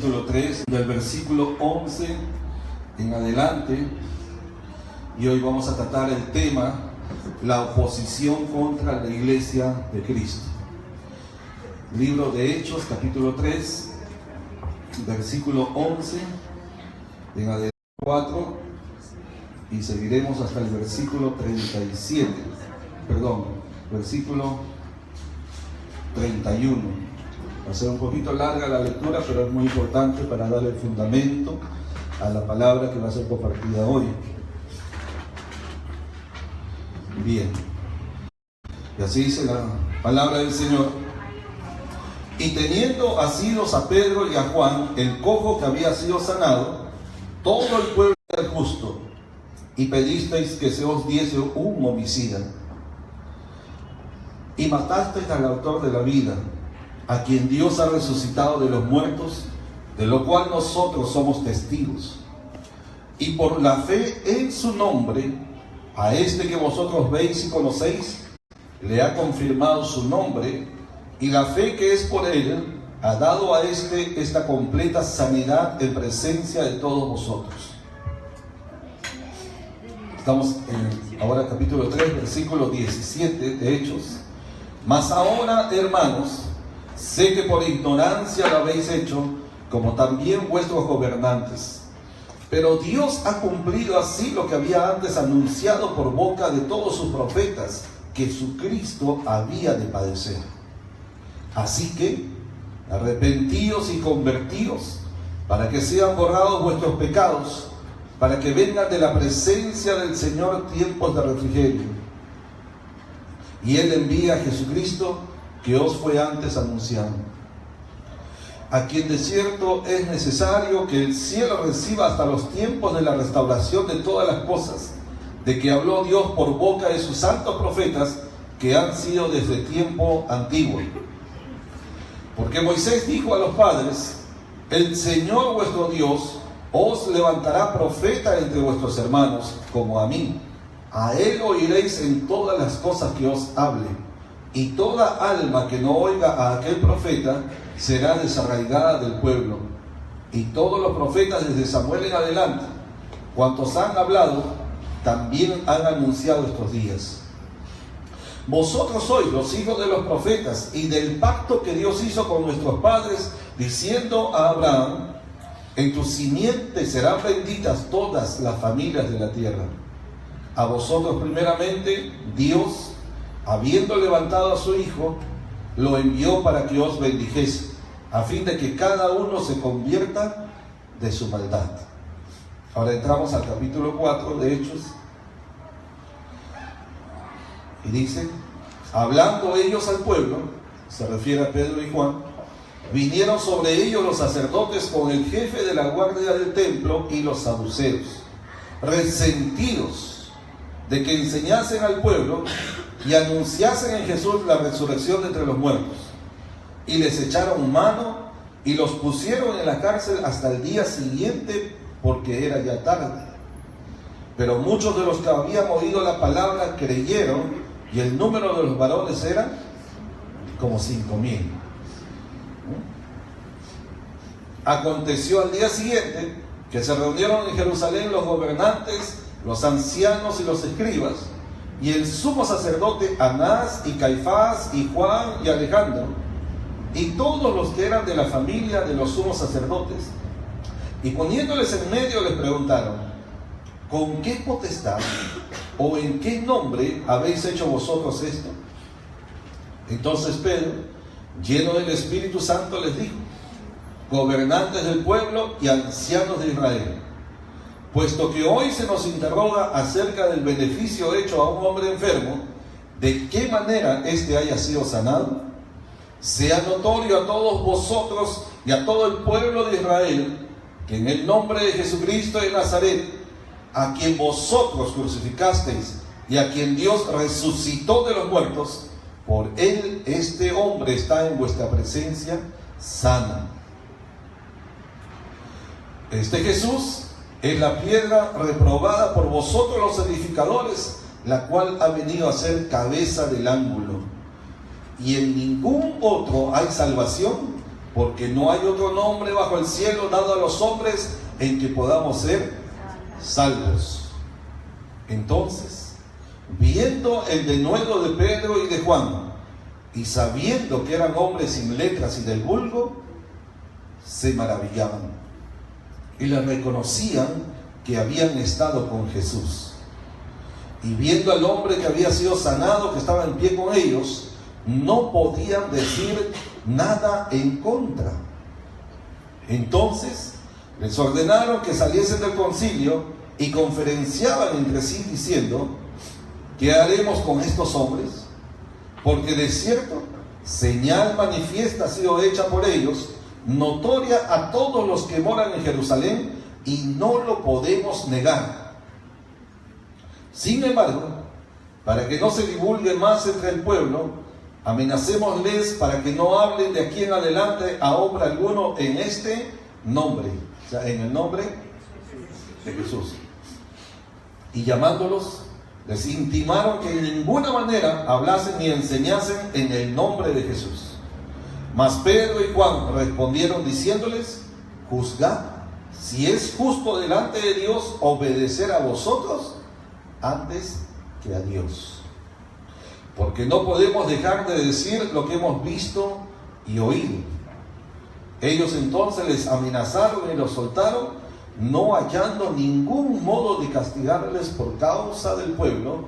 capítulo 3, del versículo 11 en adelante, y hoy vamos a tratar el tema, la oposición contra la iglesia de Cristo. Libro de Hechos, capítulo 3, versículo 11 en adelante 4, y seguiremos hasta el versículo 37, versículo 31. Va a ser un poquito larga la lectura, pero es muy importante para darle el fundamento a la palabra que va a ser compartida hoy. Bien, y así dice la palabra del Señor. Y teniendo asidos a Pedro y a Juan, el cojo que había sido sanado, todo el pueblo era justo, y pedisteis que se os diese un homicida, y matasteis al autor de la vida, a quien Dios ha resucitado de los muertos, de lo cual nosotros somos testigos. Y por la fe en su nombre, a este que vosotros veis y conocéis, le ha confirmado su nombre, y la fe que es por él ha dado a este esta completa sanidad en presencia de todos vosotros. Estamos en ahora capítulo 3, versículo 17 de Hechos. Mas ahora, hermanos, sé que por ignorancia lo habéis hecho, como también vuestros gobernantes. Pero Dios ha cumplido así lo que había antes anunciado por boca de todos sus profetas, que su Cristo había de padecer. Así que, arrepentíos y convertíos, para que sean borrados vuestros pecados, para que vengan de la presencia del Señor tiempos de refrigerio. Y Él envía a Jesucristo, que os fue antes anunciado, a quien de cierto es necesario que el cielo reciba hasta los tiempos de la restauración de todas las cosas, de que habló Dios por boca de sus santos profetas, que han sido desde tiempo antiguo. Porque Moisés dijo a los padres: el Señor vuestro Dios os levantará profeta entre vuestros hermanos, como a mí. A él oiréis en todas las cosas que os hable. Y toda alma que no oiga a aquel profeta será desarraigada del pueblo. Y todos los profetas desde Samuel en adelante, cuantos han hablado, también han anunciado estos días. Vosotros sois los hijos de los profetas y del pacto que Dios hizo con nuestros padres, diciendo a Abraham: en tu simiente serán benditas todas las familias de la tierra. A vosotros primeramente Dios, habiendo levantado a su Hijo, lo envió para que os bendijese, a fin de que cada uno se convierta de su maldad. Ahora entramos al capítulo 4 de Hechos, y dice: hablando ellos al pueblo, se refiere a Pedro y Juan, vinieron sobre ellos los sacerdotes con el jefe de la guardia del templo y los saduceos, resentidos de que enseñasen al pueblo y anunciasen en Jesús la resurrección de entre los muertos. Y les echaron mano y los pusieron en la cárcel hasta el día siguiente, porque era ya tarde. Pero muchos de los que habían oído la palabra creyeron, y el número de los varones era como 5,000. Aconteció al día siguiente que se reunieron en Jerusalén los gobernantes, los ancianos y los escribas, y el sumo sacerdote Anás y Caifás y Juan y Alejandro, y todos los que eran de la familia de los sumos sacerdotes. Y poniéndoles en medio les preguntaron: ¿con qué potestad o en qué nombre habéis hecho vosotros esto? Entonces Pedro, lleno del Espíritu Santo, les dijo: gobernantes del pueblo y ancianos de Israel, puesto que hoy se nos interroga acerca del beneficio hecho a un hombre enfermo, de qué manera éste haya sido sanado, sea notorio a todos vosotros y a todo el pueblo de Israel, que en el nombre de Jesucristo de Nazaret, a quien vosotros crucificasteis y a quien Dios resucitó de los muertos, por él este hombre está en vuestra presencia sano. Este Jesús es la piedra reprobada por vosotros los edificadores, la cual ha venido a ser cabeza del ángulo. Y en ningún otro hay salvación, porque no hay otro nombre bajo el cielo dado a los hombres en que podamos ser salvos. Entonces, viendo el denuedo de Pedro y de Juan, y sabiendo que eran hombres sin letras y del vulgo, se maravillaban y les reconocían que habían estado con Jesús. Y viendo al hombre que había sido sanado, que estaba en pie con ellos, no podían decir nada en contra. Entonces les ordenaron que saliesen del concilio y conferenciaban entre sí diciendo: ¿qué haremos con estos hombres? Porque de cierto, señal manifiesta ha sido hecha por ellos, notoria a todos los que moran en Jerusalén, y no lo podemos negar. Sin embargo, para que no se divulgue más entre el pueblo, amenacémosles para que no hablen de aquí en adelante a hombre alguno en este nombre, o sea, en el nombre de Jesús. Y llamándolos, les intimaron que en ninguna manera hablasen ni enseñasen en el nombre de Jesús. Mas Pedro y Juan respondieron diciéndoles: juzgad si es justo delante de Dios obedecer a vosotros antes que a Dios. Porque no podemos dejar de decir lo que hemos visto y oído. Ellos entonces les amenazaron y los soltaron, no hallando ningún modo de castigarles por causa del pueblo,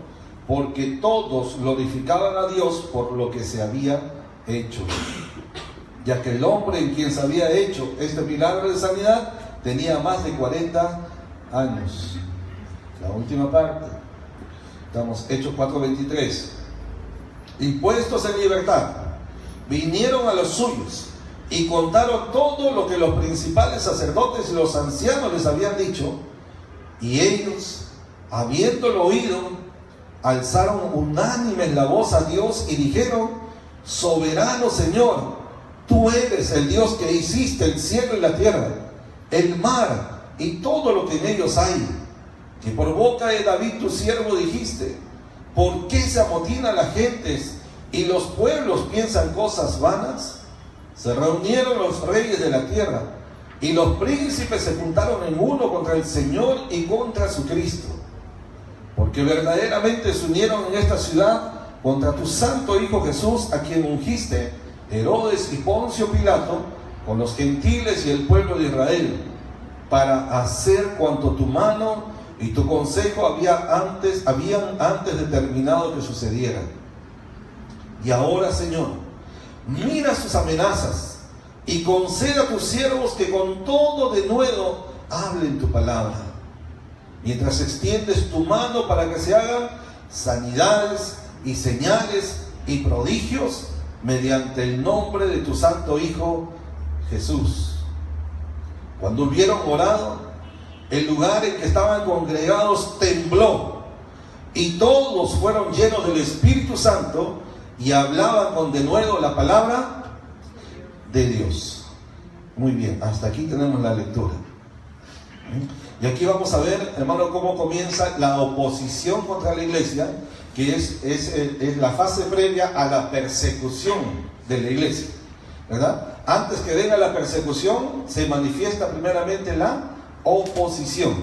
porque todos glorificaban a Dios por lo que se había hecho, ya que el hombre en quien se había hecho este milagro de sanidad tenía más de 40 años. La última parte, estamos Hechos 4:23. Y puestos en libertad, vinieron a los suyos y contaron todo lo que los principales sacerdotes y los ancianos les habían dicho. Y ellos, habiéndolo oído, alzaron unánimes la voz a Dios y dijeron: soberano Señor, tú eres el Dios que hiciste el cielo y la tierra, el mar y todo lo que en ellos hay, que por boca de David tu siervo dijiste: ¿por qué se amotinan las gentes y los pueblos piensan cosas vanas? Se reunieron los reyes de la tierra y los príncipes se juntaron en uno contra el Señor y contra su Cristo, porque verdaderamente se unieron en esta ciudad contra tu santo Hijo Jesús, a quien ungiste Herodes y Poncio Pilato con los gentiles y el pueblo de Israel, para hacer cuanto tu mano y tu consejo habían antes determinado que sucediera. Y ahora, Señor, mira sus amenazas y concede a tus siervos que con todo denuedo hablen tu palabra, mientras extiendes tu mano para que se hagan sanidades y señales y prodigios mediante el nombre de tu santo Hijo Jesús. Cuando hubieron orado, el lugar en que estaban congregados tembló, y todos fueron llenos del Espíritu Santo y hablaban con denuedo la palabra de Dios. Muy bien, hasta aquí tenemos la lectura. Y aquí vamos a ver, hermano, cómo comienza la oposición contra la iglesia, que es la fase previa a la persecución de la iglesia, ¿verdad? Antes que venga la persecución, se manifiesta primeramente la oposición,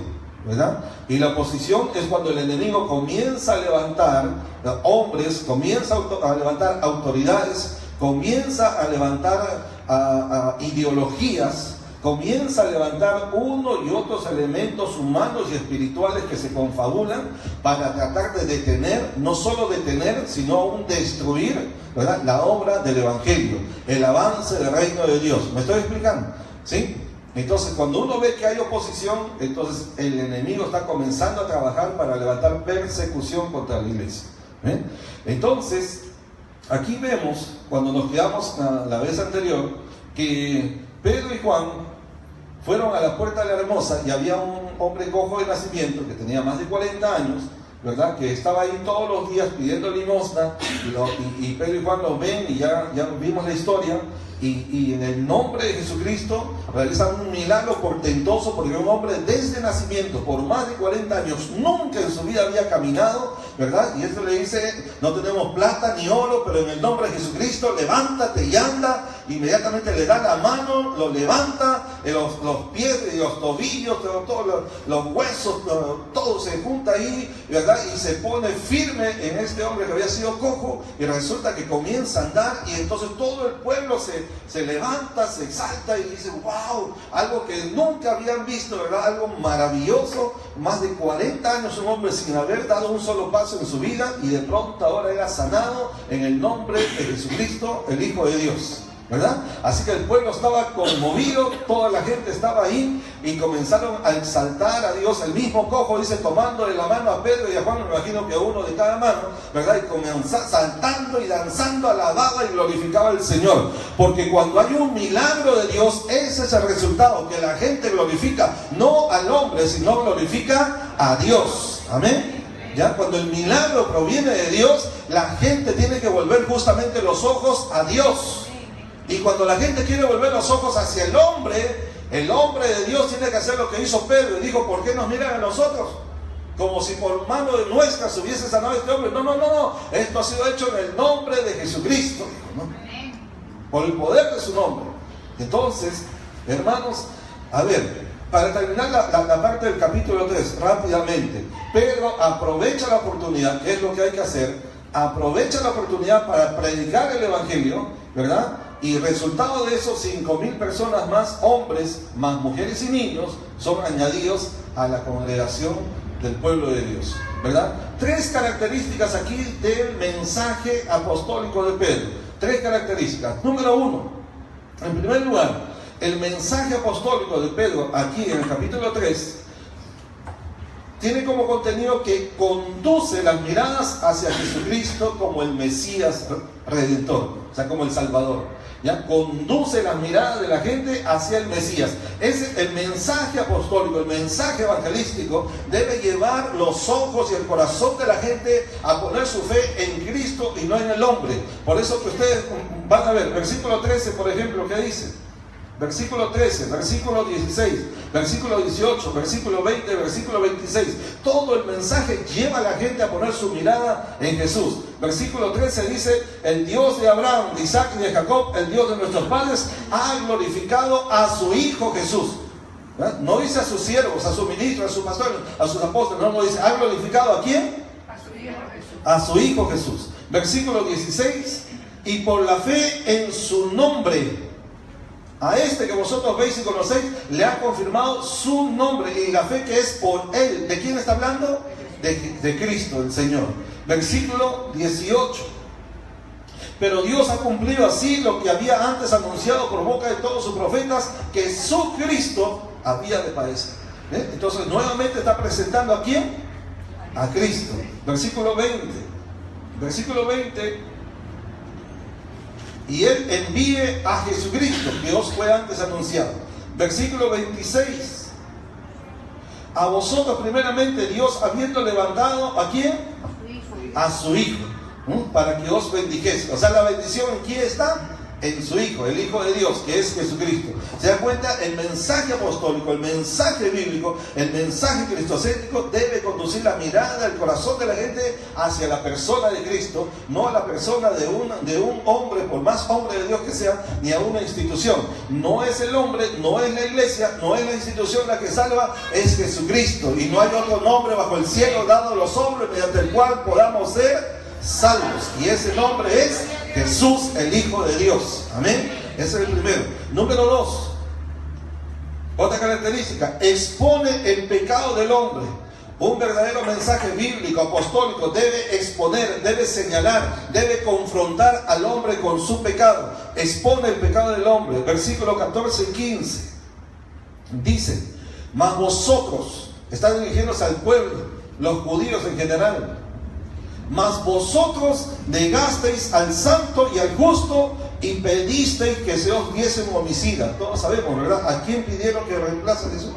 ¿verdad? Y la oposición es cuando el enemigo comienza a levantar hombres, comienza a levantar autoridades, comienza a levantar ideologías, comienza a levantar uno y otros elementos humanos y espirituales que se confabulan para tratar de detener, no solo detener, sino aún destruir, ¿verdad?, la obra del Evangelio, el avance del reino de Dios. ¿Me estoy explicando? ¿Sí? Entonces, cuando uno ve que hay oposición, entonces el enemigo está comenzando a trabajar para levantar persecución contra la iglesia. Entonces, aquí vemos, cuando nos quedamos la vez anterior, que Pedro y Juan fueron a la puerta de la hermosa y había un hombre cojo de nacimiento que tenía más de 40 años, ¿verdad?, que estaba ahí todos los días pidiendo limosna, y Pedro y Juan los ven y ya vimos la historia, y en el nombre de Jesucristo realizan un milagro portentoso, porque un hombre desde nacimiento, por más de 40 años, nunca en su vida había caminado, ¿verdad? Y esto le dice: no tenemos plata ni oro, pero en el nombre de Jesucristo, levántate y anda. inmediatamente le da la mano, lo levanta, los pies y los tobillos, todos los huesos, todo se junta ahí, ¿verdad? Y se pone firme en este hombre que había sido cojo, y resulta que comienza a andar, y entonces todo el pueblo se levanta, se exalta y dice, wow, algo que nunca habían visto, ¿verdad? Algo maravilloso. Más de 40 años un hombre sin haber dado un solo paso en su vida, y de pronto ahora era sanado en el nombre de Jesucristo, el Hijo de Dios, ¿verdad? Así que el pueblo estaba conmovido, toda la gente estaba ahí, y comenzaron a exaltar a Dios. El mismo cojo dice, tomándole la mano a Pedro y a Juan, me imagino que a uno de cada mano, ¿verdad? Y comenzó saltando y danzando, alababa y glorificaba al Señor. Porque cuando hay un milagro de Dios, ese es el resultado, que la gente glorifica no al hombre, sino glorifica a Dios. Amén. Ya cuando el milagro proviene de Dios, la gente tiene que volver justamente los ojos a Dios. Y cuando la gente quiere volver los ojos hacia el hombre de Dios tiene que hacer lo que hizo Pedro, y dijo, ¿por qué nos miran a nosotros? Como si por mano de nuestra se hubiese sanado este hombre. No, esto ha sido hecho en el nombre de Jesucristo, ¿no? Por el poder de su nombre. Entonces, hermanos, a ver, para terminar la parte del capítulo 3, rápidamente, Pedro aprovecha la oportunidad, que es lo que hay que hacer, aprovecha la oportunidad para predicar el Evangelio, ¿verdad? Y resultado de eso, 5,000 personas más, hombres, más mujeres y niños, son añadidos a la congregación del pueblo de Dios, ¿verdad? 3 características aquí del mensaje apostólico de Pedro. 3 características. Número 1, en primer lugar, el mensaje apostólico de Pedro aquí en el capítulo 3 tiene como contenido que conduce las miradas hacia Jesucristo como el Mesías Redentor, o sea, como el Salvador. ¿Ya? Conduce las miradas de la gente hacia el Mesías. El mensaje apostólico, el mensaje evangelístico debe llevar los ojos y el corazón de la gente a poner su fe en Cristo y no en el hombre. Por eso que ustedes van a ver, versículo 13, por ejemplo, ¿qué dice? Versículo 13, versículo 16, versículo 18, versículo 20, versículo 26. Todo el mensaje lleva a la gente a poner su mirada en Jesús. Versículo 13 dice, el Dios de Abraham, de Isaac y de Jacob, el Dios de nuestros padres, ha glorificado a su Hijo Jesús. ¿verdad? No dice a sus siervos, a sus ministros, a sus pastores, a sus apóstoles. No dice, ¿ha glorificado a quién? A su Hijo Jesús. A su Hijo Jesús. Versículo 16, y por la fe en su nombre, a este que vosotros veis y conocéis, le ha confirmado su nombre, y la fe que es por él. ¿De quién está hablando? De Cristo, el Señor. Versículo 18. Pero Dios ha cumplido así lo que había antes anunciado por boca de todos sus profetas, que su Cristo había de padecer. Entonces nuevamente está presentando ¿a quién? A Cristo. Versículo 20. Versículo 20. Y Él envíe a Jesucristo, que os fue antes anunciado. Versículo 26. A vosotros primeramente Dios habiendo levantado, ¿a quién? A su Hijo, para que os bendijese. O sea, la bendición ¿en quién está? En su Hijo, el Hijo de Dios, que es Jesucristo. ¿Se dan cuenta? El mensaje apostólico, el mensaje bíblico, el mensaje cristocéntrico debe conducir la mirada, el corazón de la gente hacia la persona de Cristo, no a la persona de un hombre, por más hombre de Dios que sea, ni a una institución. No es el hombre, no es la iglesia, no es la institución la que salva, es Jesucristo. Y no hay otro nombre bajo el cielo dado a los hombres mediante el cual podamos ser salvos. Y ese nombre es Jesús, el Hijo de Dios. Amén. Ese es el primero. Número 2. Otra característica: expone el pecado del hombre. Un verdadero mensaje bíblico, apostólico, debe exponer, debe señalar, debe confrontar al hombre con su pecado. Expone el pecado del hombre. Versículo 14 y 15. Dice: mas vosotros, está dirigiéndose al pueblo, los judíos en general, mas vosotros negasteis al santo y al justo y pedisteis que se os diese un homicida. Todos sabemos, ¿verdad? ¿A quién pidieron que reemplace a Jesús?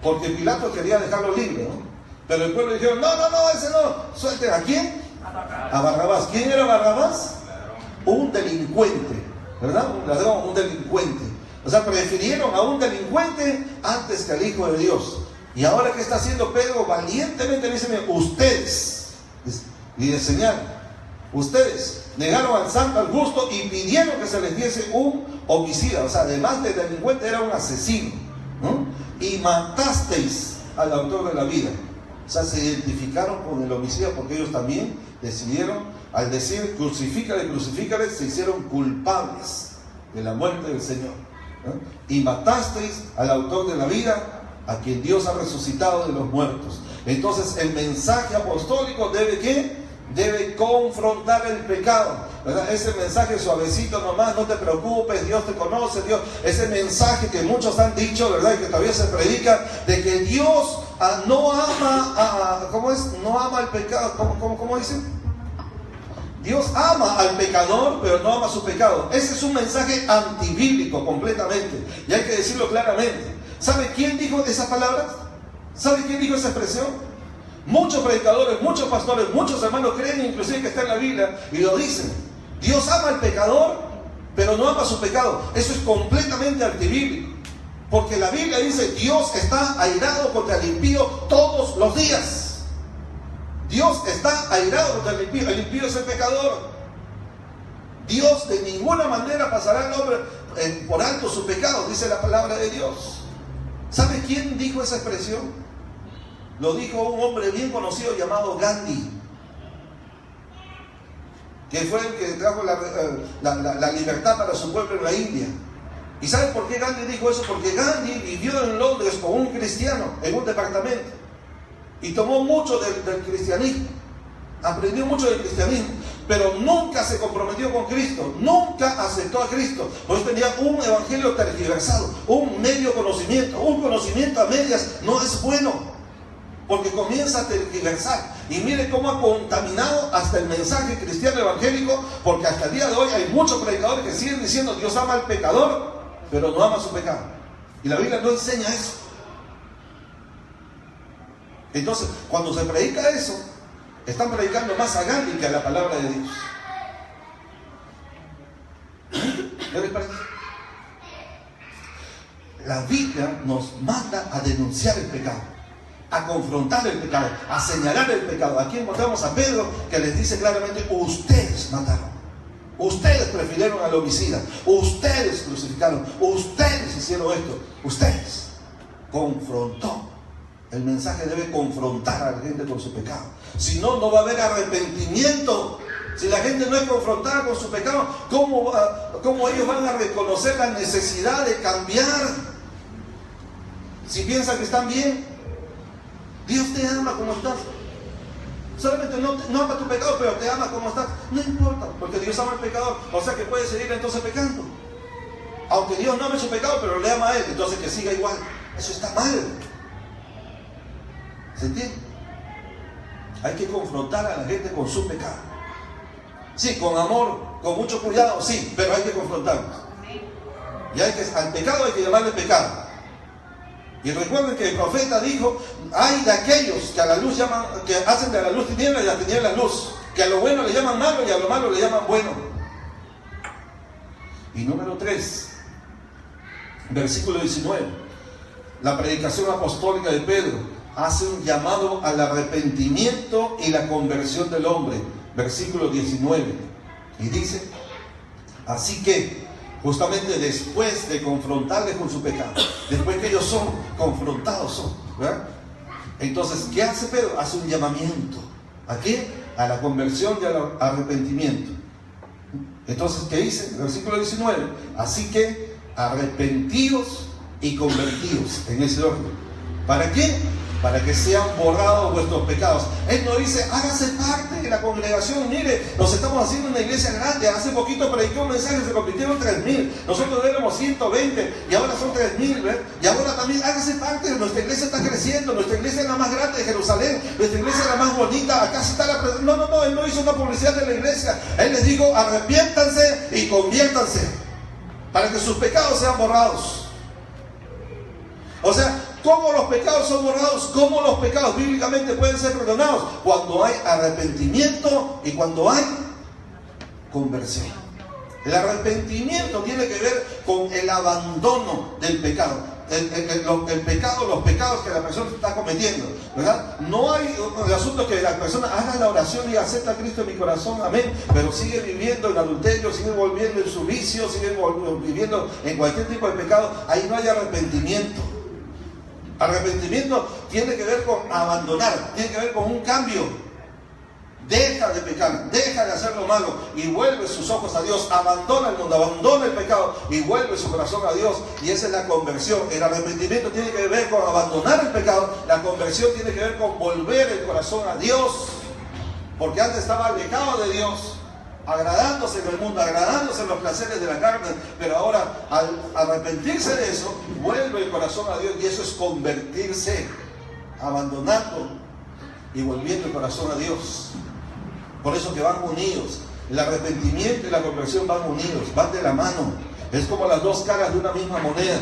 Porque Pilato quería dejarlo libre, ¿no? Pero el pueblo dijeron, no, ese no, suelten. ¿A quién? A Barrabás. ¿Quién era Barrabás? Un delincuente, ¿verdad? Un ladrón, un delincuente. O sea, prefirieron a un delincuente antes que al Hijo de Dios. Y ahora, ¿qué está haciendo Pedro? Valientemente le dice, ustedes, y de señal, ustedes Negaron al santo, al justo, y pidieron que se les diese un homicida. O sea, además de delincuente, era un asesino, ¿no? Y matasteis al autor de la vida. O sea, se identificaron con el homicida porque ellos también decidieron, al decir crucifícale, crucifícale, se hicieron culpables de la muerte del Señor, ¿no? Y matasteis al autor de la vida, a quien Dios ha resucitado de los muertos. Entonces el mensaje apostólico debe ¿qué? Debe confrontar el pecado, ¿verdad? Ese mensaje suavecito nomás, no te preocupes, Dios te conoce, Dios. Ese mensaje que muchos han dicho, ¿verdad? Y que todavía se predica, de que Dios no ama, ¿cómo es? No ama al pecado, ¿cómo dicen? Dios ama al pecador, pero no ama su pecado. Ese es un mensaje antibíblico completamente, y hay que decirlo claramente. ¿Sabe quién dijo esas palabras? ¿Sabe quién dijo esa expresión? Muchos predicadores, muchos pastores, muchos hermanos creen inclusive que está en la Biblia y lo dicen. Dios ama al pecador, pero no ama su pecado. Eso es completamente antibíblico. Porque la Biblia dice, Dios está airado contra el impío todos los días. Dios está airado contra el impío. El impío es el pecador. Dios de ninguna manera pasará al hombre por alto su pecado, dice la palabra de Dios. ¿Sabe quién dijo esa expresión? Lo dijo un hombre bien conocido llamado Gandhi, que fue el que trajo la libertad para su pueblo en la India. ¿Y saben por qué Gandhi dijo eso? Porque Gandhi vivió en Londres con un cristiano en un departamento y tomó mucho del cristianismo, aprendió mucho del cristianismo, pero nunca se comprometió con Cristo, nunca aceptó a Cristo. Pues tenía un evangelio tergiversado, un medio conocimiento. Un conocimiento a medias no es bueno, porque comienza a tergiversar. Y mire cómo ha contaminado hasta el mensaje cristiano evangélico, porque hasta el día de hoy hay muchos predicadores que siguen diciendo Dios ama al pecador, pero no ama su pecado. Y la Biblia no enseña eso. Entonces, cuando se predica eso, están predicando más a Gandhi que a la palabra de Dios. ¿Qué les parece? La Biblia nos manda a denunciar el pecado, a confrontar el pecado, a señalar el pecado. Aquí encontramos a Pedro que les dice claramente, ustedes mataron, ustedes prefirieron al homicida, ustedes crucificaron, ustedes hicieron esto, ustedes. Confrontó. El mensaje debe confrontar a la gente con su pecado. Si no, no va a haber arrepentimiento. Si la gente no es confrontada con su pecado, ¿cómo ellos van a reconocer la necesidad de cambiar? Si piensan que están bien, Dios te ama como estás. Solamente no ama tu pecado, pero te ama como estás. No importa, porque Dios ama al pecador. O sea que puede seguir entonces pecando. Aunque Dios no ame su pecado, pero le ama a él, entonces que siga igual. Eso está mal. ¿Se entiende? Hay que confrontar a la gente con su pecado. Sí, con amor, con mucho cuidado, sí, pero hay que confrontarlos. Y al pecado hay que llamarle pecado. Y recuerden que el profeta dijo, hay de aquellos que a la luz llaman, que hacen de la luz tiniebla y a la tiniebla luz, que a lo bueno le llaman malo y a lo malo le llaman bueno. Y número 3, versículo 19, la predicación apostólica de Pedro hace un llamado al arrepentimiento y la conversión del hombre. Versículo 19. Y dice, así que, justamente después de confrontarles con su pecado, después que ellos son confrontados, ¿verdad? Entonces, ¿qué hace Pedro? Hace un llamamiento. ¿A qué? A la conversión y al arrepentimiento. Entonces, ¿qué dice? Versículo 19. Así que, arrepentíos y convertíos, en ese orden. ¿Para qué? Para que sean borrados vuestros pecados. Él no dice, hágase parte de la congregación. Mire, nos estamos haciendo una iglesia grande. Hace poquito predicó un mensaje, se convirtieron 3,000. Nosotros éramos 120 y ahora son 3,000. ¿ves? Y ahora también hágase parte. Nuestra iglesia está creciendo. Nuestra iglesia es la más grande de Jerusalén. Nuestra iglesia es la más bonita. Acá está la presencia. No, él no hizo una publicidad de la iglesia. Él les dijo, arrepiéntanse y conviértanse para que sus pecados sean borrados. O sea, ¿cómo los pecados son borrados? ¿Cómo los pecados bíblicamente pueden ser perdonados? Cuando hay arrepentimiento y cuando hay conversión. El arrepentimiento tiene que ver con el abandono del pecado. el pecado, los pecados que la persona está cometiendo, ¿verdad? No hay el asunto que la persona haga la oración y acepta a Cristo en mi corazón, amén, pero sigue viviendo en adulterio, sigue volviendo en su vicio, sigue viviendo en cualquier tipo de pecado. Ahí no hay arrepentimiento. Arrepentimiento tiene que ver con abandonar, tiene que ver con un cambio. Deja de pecar, deja de hacer lo malo y vuelve sus ojos a Dios, abandona el mundo, abandona el pecado y vuelve su corazón a Dios. Y esa es la conversión. El arrepentimiento tiene que ver con abandonar el pecado, la conversión tiene que ver con volver el corazón a Dios, porque antes estaba alejado de Dios, agradándose en el mundo, agradándose en los placeres de la carne, pero ahora al arrepentirse de eso, vuelve el corazón a Dios, y eso es convertirse, abandonando y volviendo el corazón a Dios. Por eso que van unidos. El arrepentimiento y la conversión van unidos, van de la mano. Es como las dos caras de una misma moneda.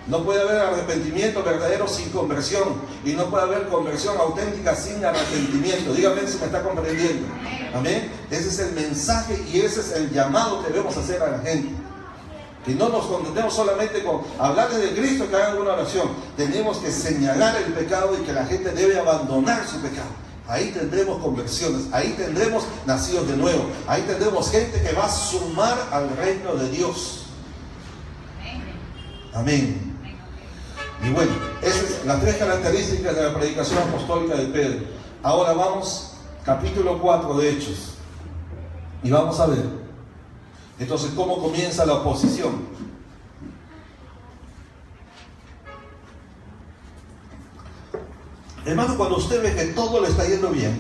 No puede haber arrepentimiento verdadero sin conversión, y no puede haber conversión auténtica sin arrepentimiento. Dígame si me está comprendiendo. Amén. Ese es el mensaje y ese es el llamado que debemos hacer a la gente. Que no nos contentemos solamente con hablarles de Cristo, que hagan una oración. Tenemos que señalar el pecado y que la gente debe abandonar su pecado. Ahí tendremos conversiones, ahí tendremos nacidos de nuevo, ahí tendremos gente que va a sumar al reino de Dios. Amén. Y bueno, esas son las tres características de la predicación apostólica de Pedro. Ahora vamos, capítulo 4 de Hechos, y vamos a ver entonces cómo comienza la oposición. Hermano, cuando usted ve que todo le está yendo bien,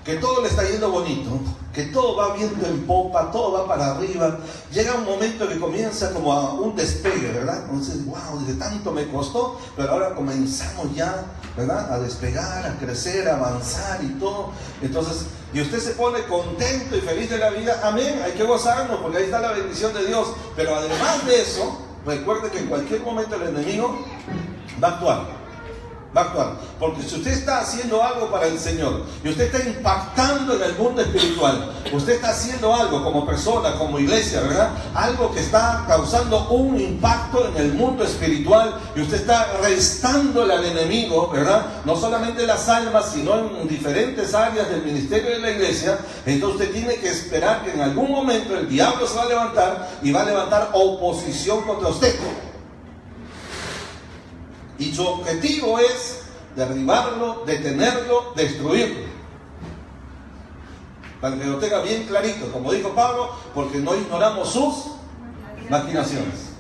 que todo le está yendo bonito, que todo va viento en popa, todo va para arriba, llega un momento que comienza como a un despegue, ¿verdad? Entonces, wow, desde tanto me costó, pero ahora comenzamos ya, ¿verdad? A despegar, a crecer, a avanzar y todo. Entonces, y usted se pone contento y feliz de la vida, amén, hay que gozarnos porque ahí está la bendición de Dios. Pero además de eso, recuerde que en cualquier momento el enemigo va a actuar. Va a actuar, porque si usted está haciendo algo para el Señor y usted está impactando en el mundo espiritual, usted está haciendo algo como persona, como iglesia, ¿verdad? Algo que está causando un impacto en el mundo espiritual, y usted está restándole al enemigo, ¿verdad? No solamente las almas, sino en diferentes áreas del ministerio de la iglesia. Entonces usted tiene que esperar que en algún momento el diablo se va a levantar y va a levantar oposición contra usted. Y su objetivo es derribarlo, detenerlo, destruirlo. Para que lo tenga bien clarito, como dijo Pablo, porque no ignoramos sus maquinaciones.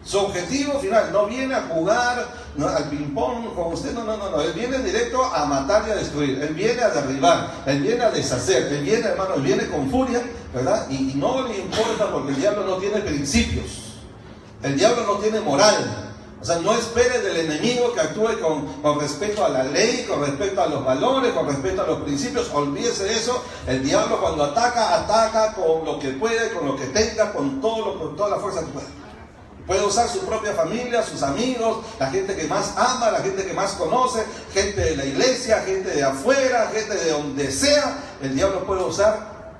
Su objetivo final no viene a jugar al ping-pong con usted, no. Él viene directo a matar y a destruir. Él viene a derribar, él viene a deshacer, él viene, hermano, él viene con furia, ¿verdad? Y no le importa, porque el diablo no tiene principios. El diablo no tiene moral. O sea, no espere del enemigo que actúe con respecto a la ley, con respecto a los valores, con respecto a los principios. Olvídese de eso. El diablo cuando ataca con lo que puede, con lo que tenga, con toda la fuerza que pueda. Puede usar su propia familia, sus amigos, la gente que más ama, la gente que más conoce, gente de la iglesia, gente de afuera, gente de donde sea. El diablo puede usar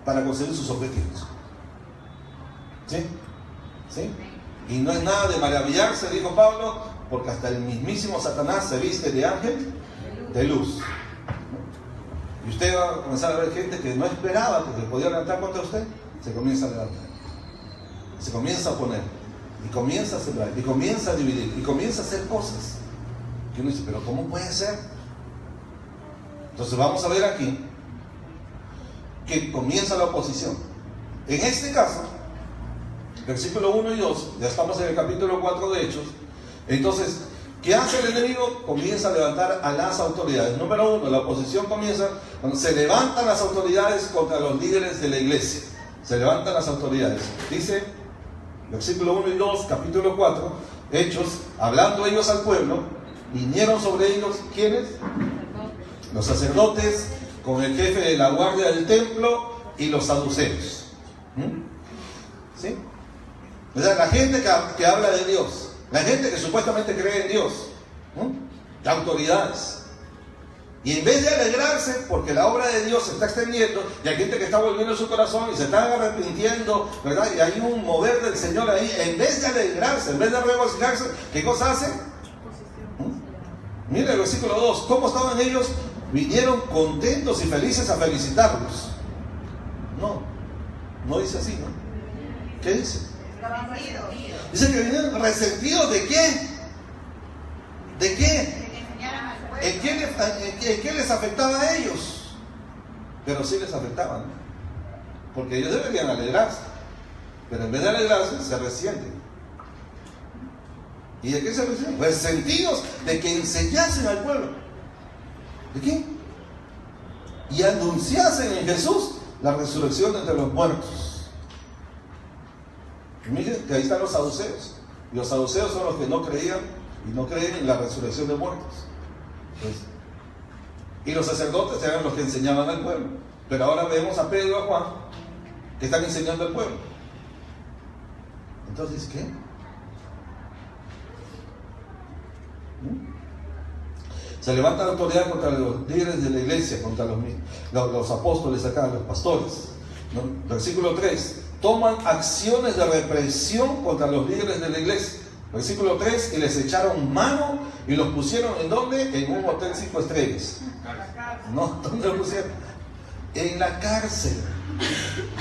para conseguir sus objetivos. ¿Sí? ¿Sí? Y no es nada de maravillarse, dijo Pablo, porque hasta el mismísimo Satanás se viste de ángel de luz. Y usted va a comenzar a ver gente que no esperaba que se podía levantar contra usted, se comienza a levantar. Se comienza a oponer, y comienza a sembrar, y comienza a dividir, y comienza a hacer cosas. Que uno dice, pero ¿cómo puede ser? Entonces vamos a ver aquí que comienza la oposición. En este caso, versículo 1 y 2, ya estamos en el capítulo 4 de Hechos. Entonces, ¿qué hace el enemigo? Comienza a levantar a las autoridades. Número 1, la oposición comienza cuando se levantan las autoridades contra los líderes de la iglesia. Se levantan las autoridades. Dice, versículo 1 y 2, capítulo 4, Hechos, hablando ellos al pueblo, vinieron sobre ellos, ¿quiénes? Los sacerdotes, con el jefe de la guardia del templo y los saduceos. ¿Sí? O sea, la gente que habla de Dios, la gente que supuestamente cree en Dios, autoridades. Y en vez de alegrarse porque la obra de Dios se está extendiendo y hay gente que está volviendo su corazón y se están arrepintiendo, ¿verdad? Y hay un mover del Señor ahí, en vez de alegrarse, en vez de regocijarse, ¿qué cosa hacen? Mira el versículo 2, ¿cómo estaban ellos? Vinieron contentos y felices a felicitarlos. No dice así, ¿no? ¿Qué dice? Dice que vinieron resentidos ¿de qué? ¿De qué? ¿En qué les afectaba a ellos? Pero sí les afectaba, ¿no? Porque ellos deberían alegrarse, pero en vez de alegrarse se resienten. ¿Y de qué se resienten? Resentidos de que enseñasen al pueblo. ¿De qué? Y anunciasen en Jesús la resurrección de entre los muertos. Y miren que ahí están los saduceos. Y los saduceos son los que no creían y no creen en la resurrección de muertos. Pues, y los sacerdotes eran los que enseñaban al pueblo. Pero ahora vemos a Pedro y a Juan que están enseñando al pueblo. Entonces, ¿qué? Se levanta la autoridad contra los líderes de la iglesia, contra los apóstoles acá, los pastores, ¿no? Versículo 3, toman acciones de represión contra los líderes de la iglesia. Versículo 3, y les echaron mano y los pusieron ¿en dónde? En un hotel 5 estrellas. ¿No? ¿Dónde lo pusieron? En la cárcel.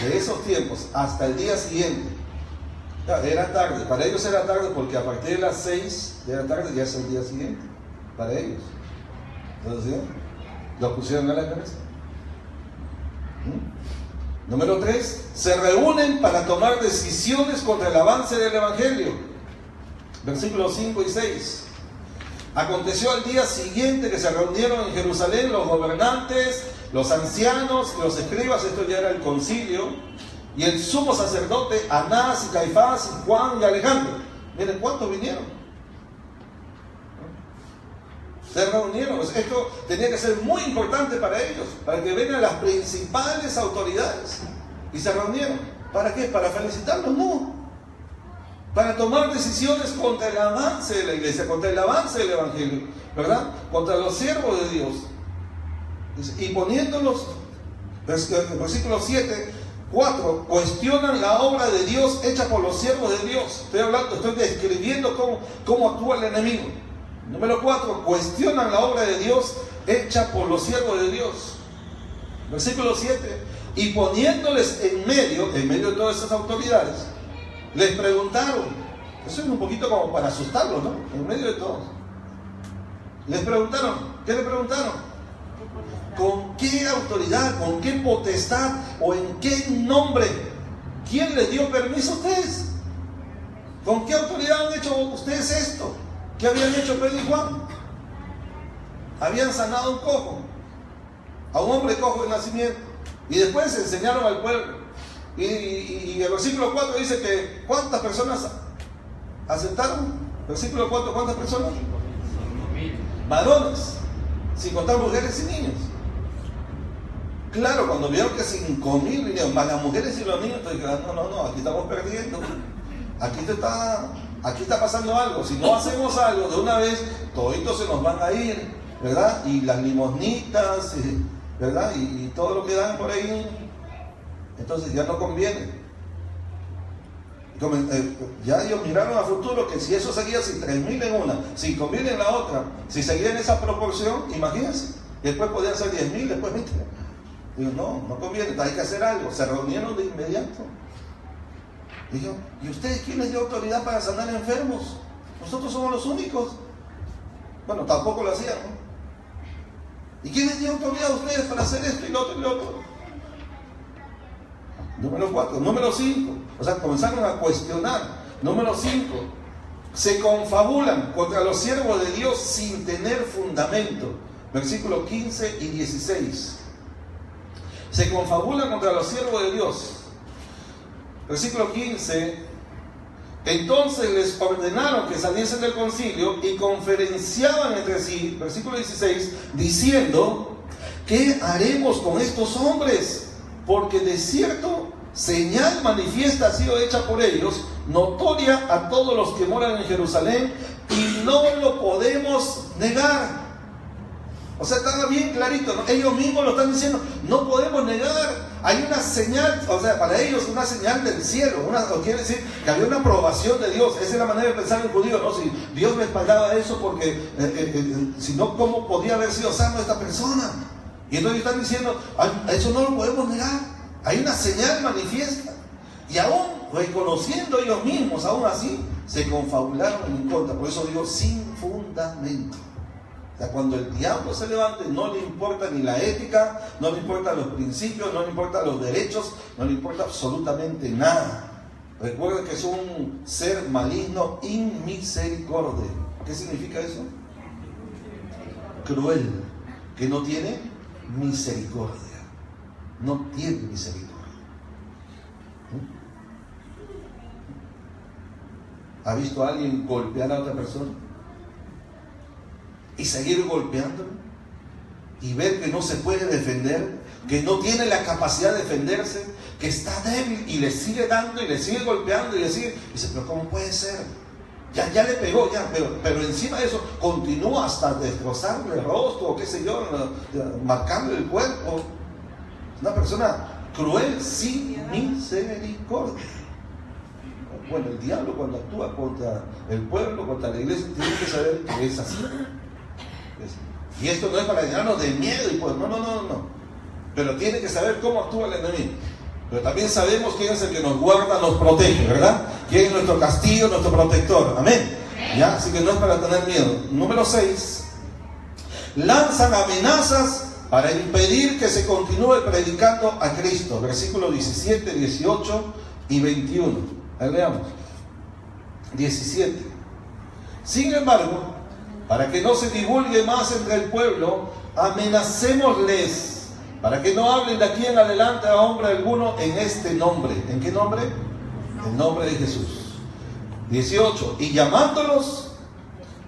De esos tiempos hasta el día siguiente. Era tarde, para ellos era tarde porque a partir de las 6 de la tarde ya es el día siguiente, para ellos. Entonces, ¿sí? Los pusieron a la cabeza. Número 3, se reúnen para tomar decisiones contra el avance del Evangelio. Versículos 5 y 6. Aconteció al día siguiente que se reunieron en Jerusalén los gobernantes, los ancianos y los escribas, esto ya era el concilio, y el sumo sacerdote Anás y Caifás y Juan y Alejandro. Miren cuántos vinieron. Se reunieron. Esto tenía que ser muy importante para ellos, para que vengan las principales autoridades. Y se reunieron. ¿Para qué? ¿Para felicitarlos? No. Para tomar decisiones contra el avance de la iglesia, contra el avance del Evangelio, ¿verdad? Contra los siervos de Dios. Y poniéndolos, versículo 7, 4, cuestionan la obra de Dios hecha por los siervos de Dios. Estoy describiendo cómo actúa el enemigo. Número 4, cuestionan la obra de Dios hecha por los siervos de Dios. Versículo 7, y poniéndoles en medio de todas esas autoridades, les preguntaron, eso es un poquito como para asustarlos, ¿no? En medio de todos. Les preguntaron, ¿qué le preguntaron? ¿Con qué autoridad, con qué potestad o en qué nombre? ¿Quién les dio permiso a ustedes? ¿Con qué autoridad han hecho ustedes esto? ¿Qué habían hecho Pedro y Juan? Habían sanado a un cojo, a un hombre cojo de nacimiento, y después enseñaron al pueblo. Y el versículo 4 dice que ¿cuántas personas aceptaron? Versículo 4, ¿cuántas personas? 5,000 varones, sin contar mujeres y niños. Claro, cuando vieron que 5,000 vinieron, más las mujeres y los niños, entonces dijeron, no, aquí estamos perdiendo. Aquí está pasando algo. Si no hacemos algo de una vez, toditos se nos van a ir, ¿verdad? Y las limosnitas, ¿verdad? Y todo lo que dan por ahí, entonces ya no conviene. Ya ellos miraron a futuro que si eso seguía, si 3,000 en una, 5,000 en la otra, si seguía en esa proporción, imagínense, y después podían ser 10,000, después 20. Digo, no conviene, hay que hacer algo. Se reunieron de inmediato. Dijo, ¿y ustedes quién les dio autoridad para sanar enfermos? Nosotros somos los únicos. Bueno, tampoco lo hacían, ¿no? ¿Y quién les dio autoridad a ustedes para hacer esto y lo otro y lo otro? Número 4. Número 5. O sea, comenzaron a cuestionar. Número 5. Se confabulan contra los siervos de Dios sin tener fundamento. Versículos 15 y 16. Se confabulan contra los siervos de Dios. Versículo 15. Entonces les ordenaron que saliesen del concilio y conferenciaban entre sí, versículo 16, diciendo, ¿qué haremos con estos hombres? Porque de cierto, señal manifiesta ha sido hecha por ellos, notoria a todos los que moran en Jerusalén, y no lo podemos negar. O sea, estaba bien clarito, ¿no? Ellos mismos lo están diciendo, no podemos negar. Hay una señal, o sea, para ellos una señal del cielo, quiere decir que había una aprobación de Dios. Esa es la manera de pensar en judío, ¿no? Si Dios respaldaba eso, porque si no, ¿cómo podía haber sido sano esta persona? Y entonces están diciendo, eso no lo podemos negar. Hay una señal manifiesta. Y aún reconociendo ellos mismos, aún así, se confabularon en contra. Por eso digo, sin fundamento. O sea, cuando el diablo se levante, no le importa ni la ética, no le importan los principios, no le importan los derechos, no le importa absolutamente nada. Recuerden que es un ser maligno inmisericordia. ¿Qué significa eso? Cruel, que no tiene misericordia. No tiene misericordia. ¿Ha visto a alguien golpear a otra persona? Y seguir golpeándolo, y ver que no se puede defender, que no tiene la capacidad de defenderse, que está débil, y le sigue dando, y le sigue golpeando, y le sigue, y dice, pero ¿cómo puede ser? Ya le pegó, pero encima de eso, continúa hasta destrozarle el rostro, o qué sé yo, marcándole el cuerpo. Una persona cruel, sin misericordia. Bueno, el diablo cuando actúa contra el pueblo, contra la iglesia, tiene que saber que es así. Y esto no es para llenarnos de miedo y pues, no. Pero tiene que saber cómo actúa el enemigo. Pero también sabemos quién es el que nos guarda, nos protege, ¿verdad? Quién es nuestro castillo, nuestro protector. Amén. ¿Ya? Así que no es para tener miedo. Número 6. Lanzan amenazas para impedir que se continúe predicando a Cristo. Versículos 17, 18 y 21. Ahí leamos. 17. Sin embargo, para que no se divulgue más entre el pueblo, amenacémosles, para que no hablen de aquí en adelante a hombre alguno en este nombre. ¿En qué nombre? El nombre de Jesús. 18. Y llamándolos,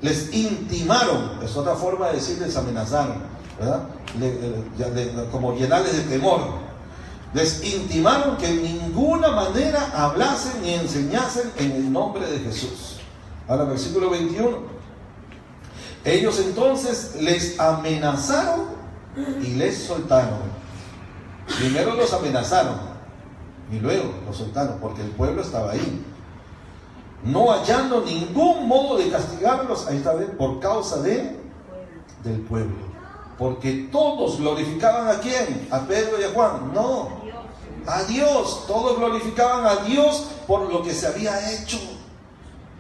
les intimaron. Es otra forma de decirles amenazaron, ¿verdad? Como llenarles de temor. Les intimaron que en ninguna manera hablasen ni enseñasen en el nombre de Jesús. Ahora, versículo 21. Ellos entonces les amenazaron y les soltaron. Primero los amenazaron y luego los soltaron, porque el pueblo estaba ahí. No hallando ningún modo de castigarlos, ahí está, por causa del pueblo. Porque todos glorificaban ¿a quién? ¿A Pedro y a Juan? No, a Dios. Todos glorificaban a Dios por lo que se había hecho.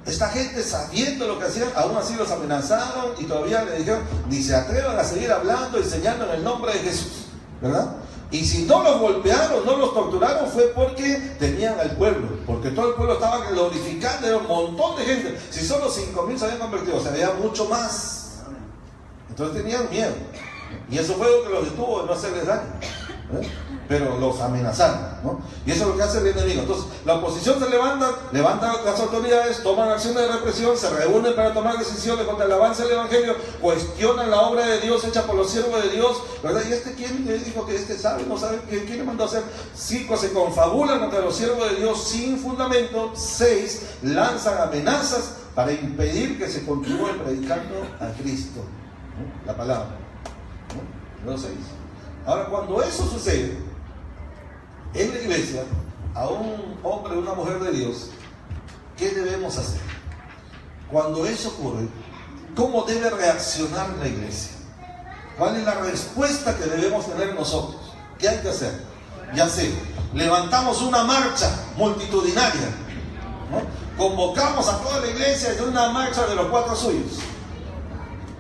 Esta gente, sabiendo lo que hacían, aún así los amenazaron y todavía le dijeron, ni se atrevan a seguir hablando, enseñando en el nombre de Jesús, ¿verdad? Y si no los golpearon, no los torturaron, fue porque tenían al pueblo, porque todo el pueblo estaba glorificando, era un montón de gente. Si solo 5,000 se habían convertido, o sea, había mucho más. Entonces tenían miedo. Y eso fue lo que los detuvo de no hacerles daño, pero los amenazaron, ¿no? Y eso es lo que hace el enemigo. Entonces la oposición se levanta las autoridades, toman acciones de represión, se reúnen para tomar decisiones contra el avance del evangelio, cuestionan la obra de Dios hecha por los siervos de Dios, ¿verdad? ¿Y quién le dijo que sabe? ¿No sabe? ¿Quién le mandó a hacer? Sí, pues se confabulan contra los siervos de Dios sin fundamento. 6. Lanzan amenazas para impedir que se continúe predicando a Cristo, ¿no? La palabra, ¿no? Número 6. Ahora, cuando eso sucede en la iglesia, a un hombre o una mujer de Dios, ¿qué debemos hacer? Cuando eso ocurre, ¿cómo debe reaccionar la iglesia? ¿Cuál es la respuesta que debemos tener nosotros? ¿Qué hay que hacer? Ya sé, levantamos una marcha multitudinaria, ¿no? Convocamos a toda la iglesia en una marcha de los 4 suyos.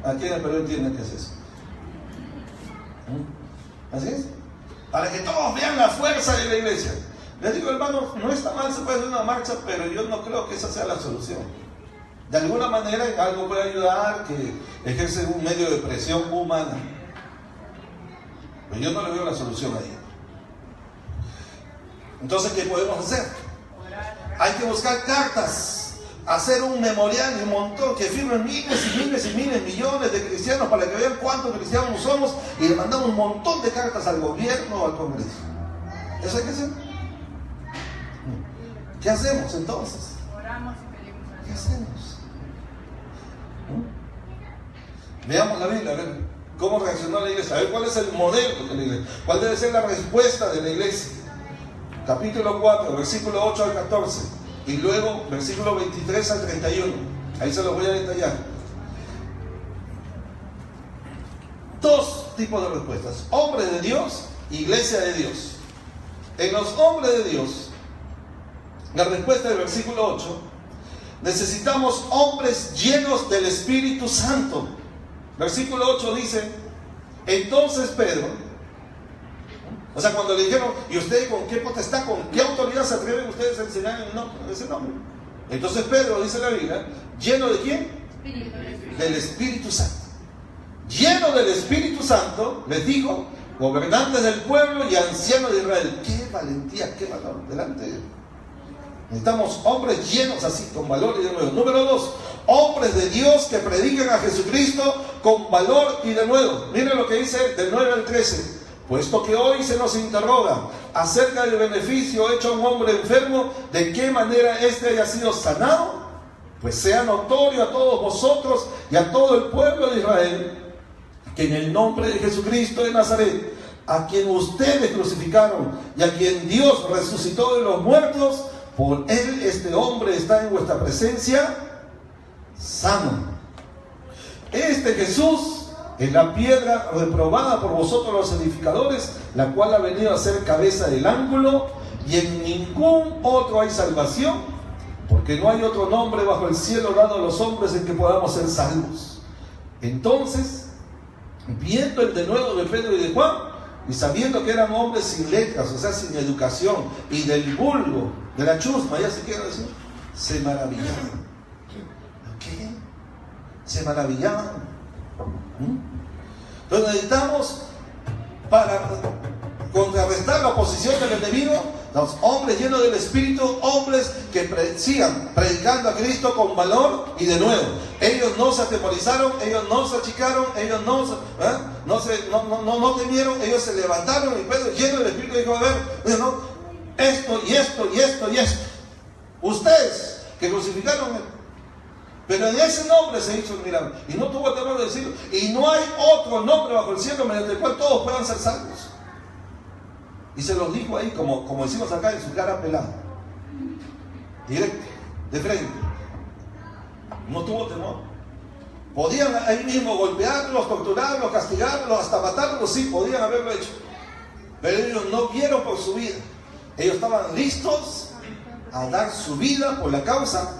Aquí en el Perú entienden qué es eso. ¿Así es? Para que todos vean la fuerza de la iglesia. Les digo, hermano, no está mal, se puede hacer una marcha, pero yo no creo que esa sea la solución. De alguna manera en algo puede ayudar, que ejerce un medio de presión humana, pero yo no le veo la solución ahí. Entonces, ¿qué podemos hacer? Hay que buscar cartas, hacer un memorial y un montón, que firmen miles y miles y miles, millones de cristianos para que vean cuántos cristianos somos, y le mandamos un montón de cartas al gobierno o al Congreso. ¿Eso hay que hacer? ¿Qué hacemos entonces? Oramos y pedimos a Dios. ¿Qué hacemos? Veamos la Biblia, a ver. ¿Cómo reaccionó la iglesia? A ver, ¿cuál es el modelo de la iglesia? ¿Cuál debe ser la respuesta de la iglesia? Capítulo 4, versículo 8 al 14. Y luego, versículo 23 al 31. Ahí se los voy a detallar. Dos tipos de respuestas. Hombres de Dios, iglesia de Dios. En los hombres de Dios, la respuesta del versículo 8, necesitamos hombres llenos del Espíritu Santo. Versículo 8 dice, entonces Pedro, o sea, cuando le dijeron, ¿y ustedes con qué potestad, con qué autoridad se atreven ustedes a enseñar en ese nombre? Entonces Pedro, dice la Biblia, ¿lleno de quién? Del Espíritu Santo. Lleno del Espíritu Santo, les dijo, gobernantes del pueblo y ancianos de Israel. ¡Qué valentía, qué valor! Delante de Dios. Necesitamos hombres llenos así, con valor y de nuevo. Número 2, hombres de Dios que prediquen a Jesucristo con valor y de nuevo. Miren lo que dice del 9 al 13. Puesto que hoy se nos interroga acerca del beneficio hecho a un hombre enfermo, de qué manera éste haya sido sanado, pues sea notorio a todos vosotros y a todo el pueblo de Israel, que en el nombre de Jesucristo de Nazaret, a quien ustedes crucificaron y a quien Dios resucitó de los muertos, por él este hombre está en vuestra presencia sano. Este Jesús es la piedra reprobada por vosotros los edificadores, la cual ha venido a ser cabeza del ángulo, y en ningún otro hay salvación, porque no hay otro nombre bajo el cielo dado a los hombres en que podamos ser salvos. Entonces, viendo el denuedo de Pedro y de Juan, y sabiendo que eran hombres sin letras, o sea, sin educación, y del vulgo, de la chusma, ya se quiere decir, se maravillaban. ¿Qué? Se maravillaban. Entonces necesitamos, para contrarrestar la oposición del enemigo, los hombres llenos del Espíritu, hombres que sigan predicando a Cristo con valor y de nuevo. Ellos no se atemorizaron, ellos no se achicaron, ellos no temieron, ellos se levantaron y Pedro, lleno del Espíritu, dijo, a ver, esto y esto y esto y esto. Ustedes que crucificaron, pero en ese nombre se hizo el milagro. Y no tuvo temor de decirlo. Y no hay otro nombre bajo el cielo mediante el cual todos puedan ser salvos. Y se los dijo ahí, como decimos acá, en su cara pelada. Directo, de frente. No tuvo temor. Podían ahí mismo golpearlos, torturarlos, castigarlos, hasta matarlos. Sí, podían haberlo hecho. Pero ellos no vieron por su vida. Ellos estaban listos a dar su vida por la causa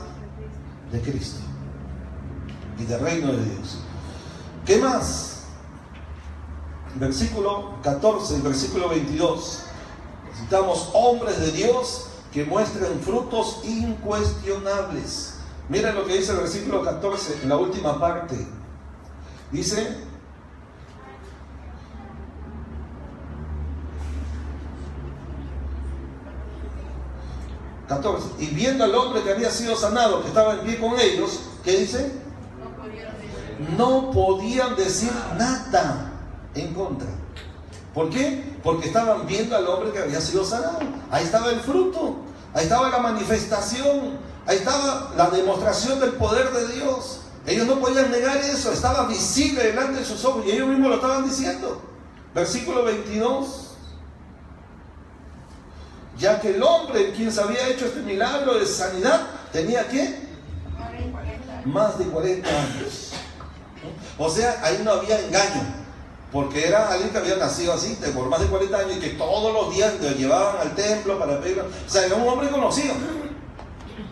de Cristo y del reino de Dios. ¿Qué más? Versículo 14 y versículo 22. Necesitamos hombres de Dios que muestren frutos incuestionables. Miren lo que dice el versículo 14 en la última parte. Dice: y viendo al hombre que había sido sanado, que estaba en pie con ellos, ¿qué dice? No podían decir nada en contra. ¿Por qué? Porque estaban viendo al hombre que había sido sanado. Ahí estaba el fruto, ahí estaba la manifestación, ahí estaba la demostración del poder de Dios. Ellos no podían negar eso, estaba visible delante de sus ojos y ellos mismos lo estaban diciendo. Versículo 22. Ya que el hombre en quien se había hecho este milagro de sanidad tenía ¿qué? Más de 40 años. O sea, ahí no había engaño, porque era alguien que había nacido así por más de 40 años y que todos los días lo llevaban al templo para pedir. O sea, era un hombre conocido,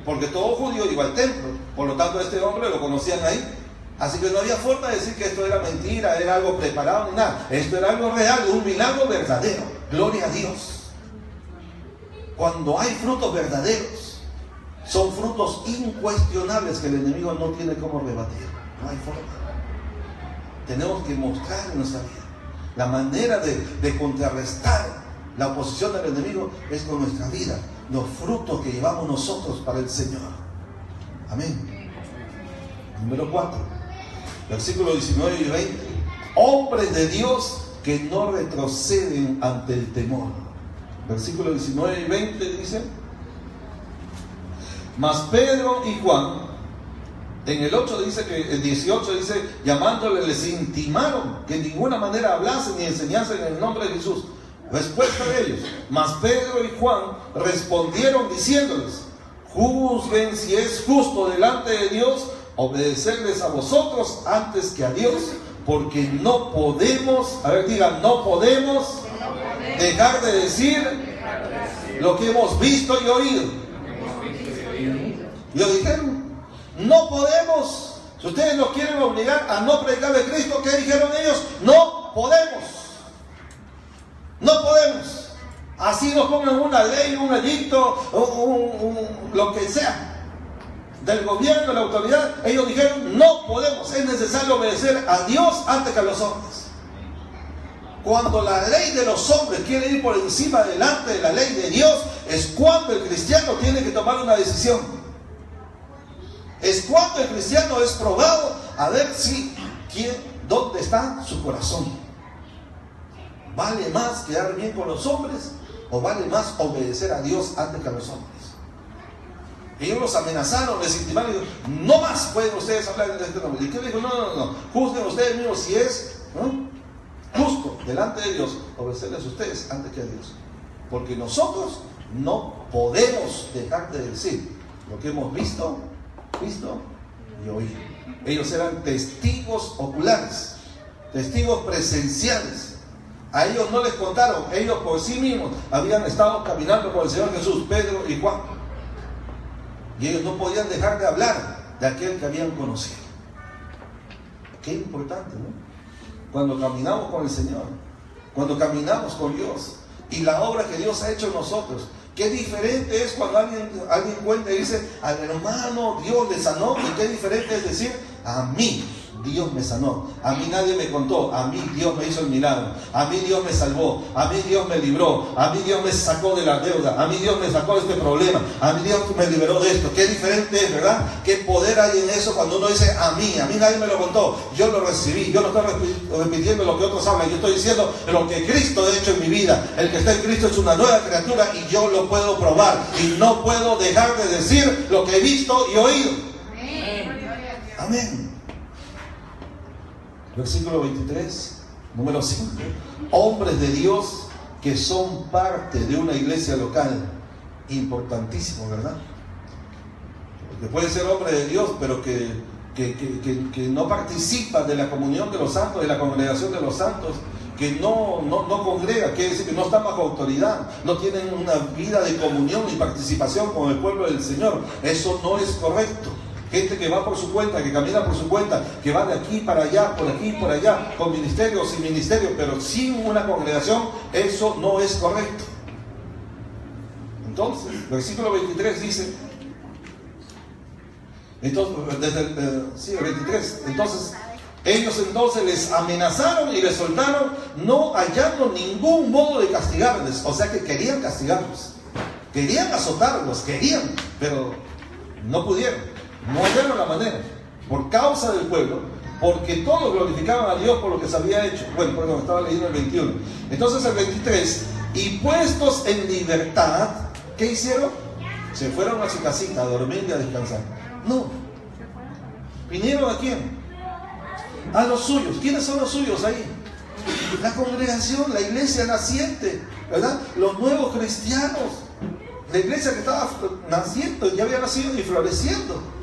porque todo judío iba al templo. Por lo tanto, este hombre lo conocían ahí. Así que no había forma de decir que esto era mentira, era algo preparado ni nada. Esto era algo real, un milagro verdadero. Gloria a Dios. Cuando hay frutos verdaderos, son frutos incuestionables que el enemigo no tiene cómo rebatir. No hay forma. Tenemos que mostrar en nuestra vida. La manera de contrarrestar la oposición del enemigo es con nuestra vida, los frutos que llevamos nosotros para el Señor. Amén. Número 4, versículos 19 y 20. Hombres de Dios que no retroceden ante el temor. Versículos 19 y 20 dice: mas Pedro y Juan, En el 8 dice que, el 18 dice, llamándole les intimaron que en ninguna manera hablasen ni enseñasen en el nombre de Jesús. Respuesta de ellos: mas Pedro y Juan respondieron diciéndoles: juzguen si es justo delante de Dios obedecerles a vosotros antes que a Dios, porque no podemos, a ver, digan, no podemos dejar de decir lo que hemos visto y oído. Y lo dijeron, no podemos. Si ustedes nos quieren obligar a no predicar de Cristo, ¿qué dijeron ellos? No podemos. No podemos. Así nos pongan una ley, un edicto, lo que sea del gobierno, de la autoridad. Ellos dijeron, no podemos. Es necesario obedecer a Dios antes que a los hombres. Cuando la ley de los hombres quiere ir por encima, delante de la ley de Dios, es cuando el cristiano tiene que tomar una decisión. Es cuando el cristiano es probado a ver dónde está su corazón. ¿Vale más quedar bien con los hombres o vale más obedecer a Dios antes que a los hombres? Ellos los amenazaron, les intimaron y dijeron, no más pueden ustedes hablar en este nombre. ¿Y qué dijo? No. Juzguen ustedes mismos si es justo delante de Dios obedecerles a ustedes antes que a Dios. Porque nosotros no podemos dejar de decir lo que hemos visto y oído. Ellos eran testigos oculares, testigos presenciales. A ellos no les contaron, ellos por sí mismos habían estado caminando con el Señor Jesús, Pedro y Juan. Y ellos no podían dejar de hablar de aquel que habían conocido. Qué importante, ¿no? Cuando caminamos con el Señor, cuando caminamos con Dios y la obra que Dios ha hecho en nosotros. Qué diferente es cuando alguien cuenta y dice, al hermano Dios le sanó. Y qué diferente es decir, a mí Dios me sanó, a mí nadie me contó, a mí Dios me hizo el milagro, a mí Dios me salvó, a mí Dios me libró, a mí Dios me sacó de la deuda, a mí Dios me sacó de este problema, a mí Dios me liberó de esto. Qué diferente es, ¿verdad? Qué poder hay en eso cuando uno dice, a mí nadie me lo contó, yo lo recibí. Yo no estoy repitiendo lo que otros hablan, yo estoy diciendo lo que Cristo ha hecho en mi vida. El que está en Cristo es una nueva criatura y yo lo puedo probar y no puedo dejar de decir lo que he visto y oído. Amén. Versículo 23, número 5. Hombres de Dios que son parte de una iglesia local. Importantísimo, ¿verdad? Porque puede ser hombre de Dios, pero que no participa de la comunión de los santos, de la congregación de los santos, que no congrega, quiere decir que no está bajo autoridad, no tienen una vida de comunión y participación con el pueblo del Señor. Eso no es correcto. Gente que va por su cuenta, que camina por su cuenta, que va de aquí para allá, por aquí, por allá, con ministerio o sin ministerio, pero sin una congregación, eso no es correcto. Entonces, versículo 23 dice, entonces, el 23, entonces, ellos entonces les amenazaron y les soltaron, no hallando ningún modo de castigarles. O sea que querían castigarlos, querían azotarlos, pero no pudieron. No hallaron la manera, por causa del pueblo, porque todos glorificaban a Dios por lo que se había hecho. Bueno, perdón, estaba leyendo el 21. Entonces el 23, y puestos en libertad, ¿qué hicieron? Se fueron a su casita a dormir y a descansar. No. ¿Vinieron a quién? A los suyos. ¿Quiénes son los suyos ahí? La congregación, la iglesia naciente, ¿verdad? Los nuevos cristianos. La iglesia que estaba naciendo, ya había nacido y floreciendo.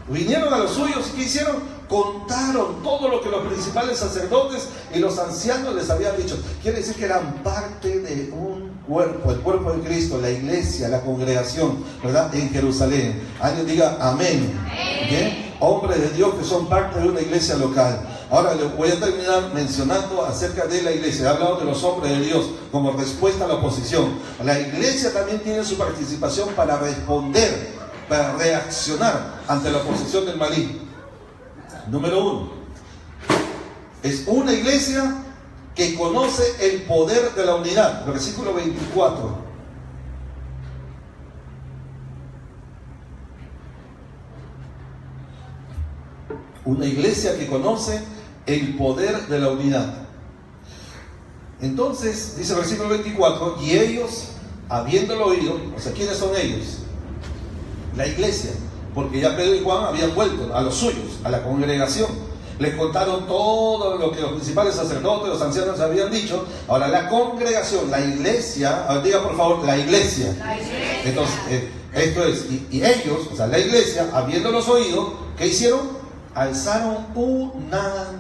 Vinieron a los suyos y ¿qué hicieron? Contaron todo lo que los principales sacerdotes y los ancianos les habían dicho. Quiere decir que eran parte de un cuerpo, el cuerpo de Cristo, la iglesia, la congregación, ¿verdad? En Jerusalén. Alguien diga amén. ¿Bien? Hombres de Dios que son parte de una iglesia local. Ahora les voy a terminar mencionando acerca de la iglesia. He hablado de los hombres de Dios como respuesta a la oposición. La iglesia también tiene su participación para responder, para reaccionar ante la oposición del maligno. Número 1. Es una iglesia que conoce el poder de la unidad. Versículo 24. Una iglesia que conoce el poder de la unidad. Entonces, dice el versículo 24, y ellos, habiéndolo oído, o sea, ¿quiénes son ellos? La iglesia. porque ya Pedro y Juan habían vuelto a los suyos, a la congregación. Les contaron todo lo que los principales sacerdotes, los ancianos habían dicho. Ahora la congregación, la iglesia, diga por favor, la iglesia. La iglesia. Entonces, esto es, y ellos, o sea, la iglesia, habiéndolos oído, ¿qué hicieron? Alzaron unánimes,